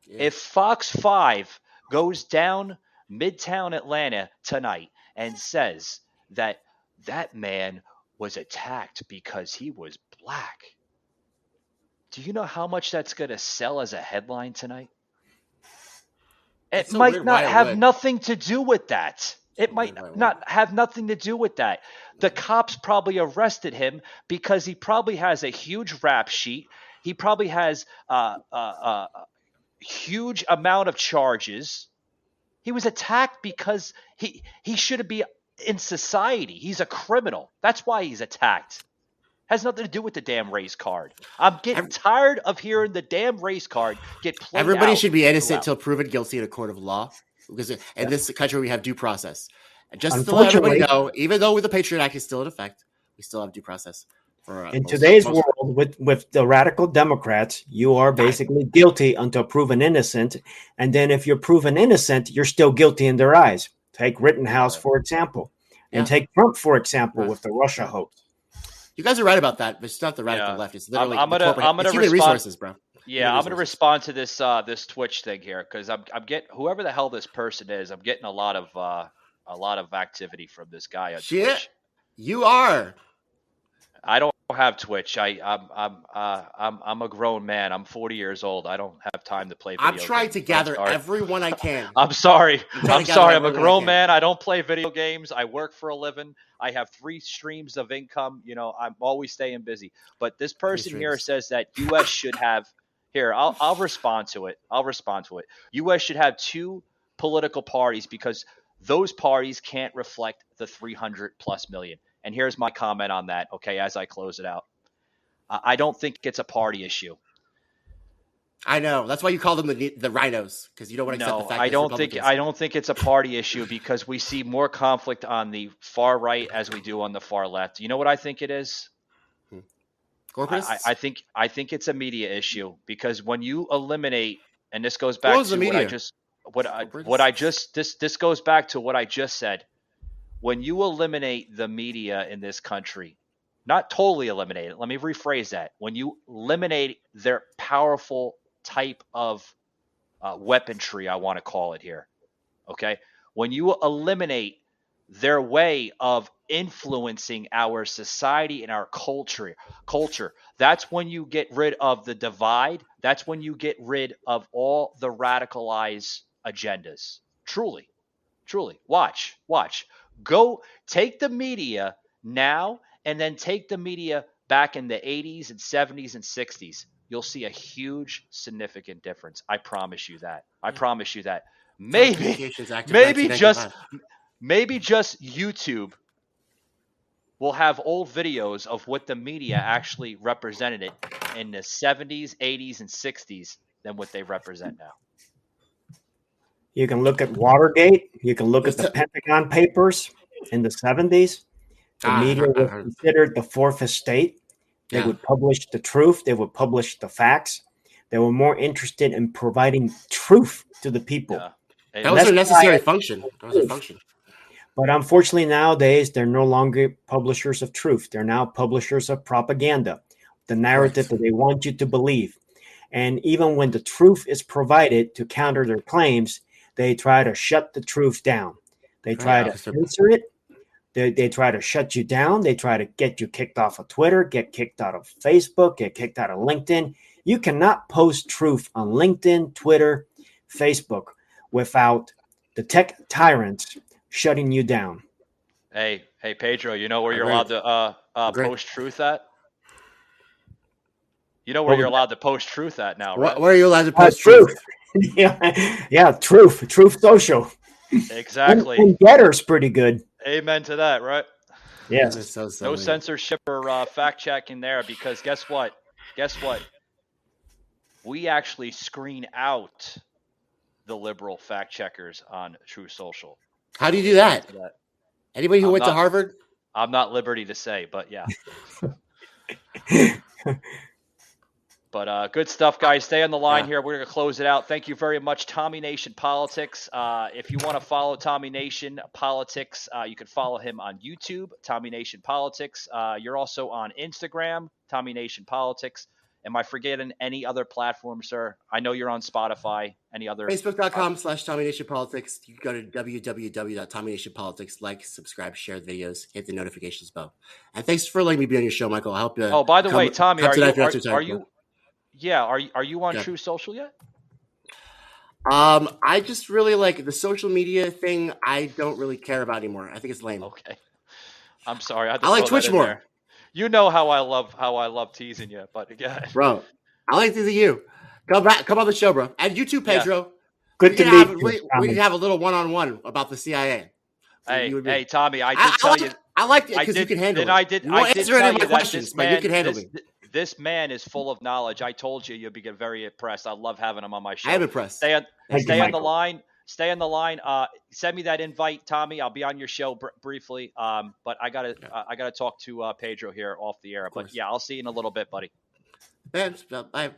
Yeah. If Fox 5 goes down Midtown Atlanta tonight and says that man was attacked because he was black, do you know how much that's going to sell as a headline tonight? It might not have nothing to do with that. It might not have nothing to do with that. The cops probably arrested him because he probably has a huge rap sheet. He probably has a huge amount of charges. He was attacked because he shouldn't be in society. He's a criminal. That's why he's attacked. Has nothing to do with the damn race card. I'm getting tired of hearing the damn race card get played out. Everybody should be innocent till proven guilty in a court of law. Because in this country, we have due process. And just to let everybody know, even though the Patriot Act is still in effect, we still have due process. In today's world, with the radical Democrats, you are basically guilty until proven innocent. And then if you're proven innocent, you're still guilty in their eyes. Take Rittenhouse, for example. And take Trump, for example, with the Russia hoax. You guys are right about that, but it's not the radical left. It's literally I'm gonna human resources, bro. Yeah, I'm going to respond to this Twitch thing here because I'm getting whoever the hell this person is. I'm getting a lot of activity from this guy on Twitch. You are. I don't have Twitch. I'm a grown man. I'm 40 years old. I don't have time to play video games. I'm trying to gather everyone I can. I'm sorry. I'm a grown man. I don't play video games. I work for a living. I have 3 streams of income. I'm always staying busy. But this person here says that U.S. should have. Here, I'll respond to it. U.S. should have 2 political parties because those parties can't reflect the 300 plus million. And here's my comment on that, okay, as I close it out. I don't think it's a party issue. I know. That's why you call them the rhinos, because you don't want to accept the fact that I don't think it's a party issue because we see more conflict on the far right as we do on the far left. You know what I think it is? I think it's a media issue because when you eliminate, and this goes back to this goes back to what I just said. When you eliminate the media in this country, not totally eliminate it. Let me rephrase that. When you eliminate their powerful type of weaponry, I want to call it here. Okay. When you eliminate their way of influencing our society and our culture. That's when you get rid of the divide. That's when you get rid of all the radicalized agendas. Truly. Watch. Go take the media now and then take the media back in the 80s and 70s and 60s. You'll see a huge, significant difference. I promise you that. Maybe just YouTube will have old videos of what the media actually represented it in the 70s, 80s, and 60s than what they represent now. You can look at Watergate. You can look at the Pentagon Papers in the 70s. The media was considered the fourth estate. They would publish the truth. They would publish the facts. They were more interested in providing truth to the people. Yeah. That was their necessary function. But unfortunately, nowadays, they're no longer publishers of truth. They're now publishers of propaganda, the narrative that they want you to believe. And even when the truth is provided to counter their claims, they try to shut the truth down. They try to censor it. They try to shut you down. They try to get you kicked off of Twitter, get kicked out of Facebook, get kicked out of LinkedIn. You cannot post truth on LinkedIn, Twitter, Facebook without the tech tyrants shutting you down. Hey, Pedro, you know where you're allowed to post truth at? You know where you're allowed to post truth at now, right? Where are you allowed to post truth? yeah, Truth Social. Exactly. And Getter's pretty good. Amen to that, right? Yes. No censorship or fact checking there, because guess what? We actually screen out the liberal fact checkers on Truth Social. How do you do that? Anybody who went to Harvard? I'm not liberty to say, but yeah. But good stuff, guys. Stay on the line here. We're going to close it out. Thank you very much, Tommy Nation Politics. If you want to follow Tommy Nation Politics, you can follow him on YouTube, Tommy Nation Politics. You're also on Instagram, Tommy Nation Politics. Am I forgetting any other platform, sir? I know you're on Spotify. Any other? Facebook.com/Tommy Nation Politics. You can go to www.TommyNationPolitics. Like, subscribe, share the videos, hit the notifications bell. And thanks for letting me be on your show, Michael. I hope. Oh, by the way, Tommy, are you? Yeah, are you on True Social yet? I just really like the social media thing. I don't really care about anymore. I think it's lame. Okay, I'm sorry. I like Twitch more. There. You know how I love teasing you, but again, bro, I like teasing you. Come on the show, bro. And you too, Pedro. Yeah. Good to meet you. We can have a little one-on-one about the CIA. Hey, Tommy, I did tell you. I liked it because you can handle it. I did answer any of my questions, but you can handle me. This man is full of knowledge. I told you, you'll be very impressed. I love having him on my show. I am impressed. Stay on the line. Stay on the line. Send me that invite, Tommy. I'll be on your show briefly. But I gotta talk to Pedro here off the air. But yeah, I'll see you in a little bit, buddy. Thanks. Bye.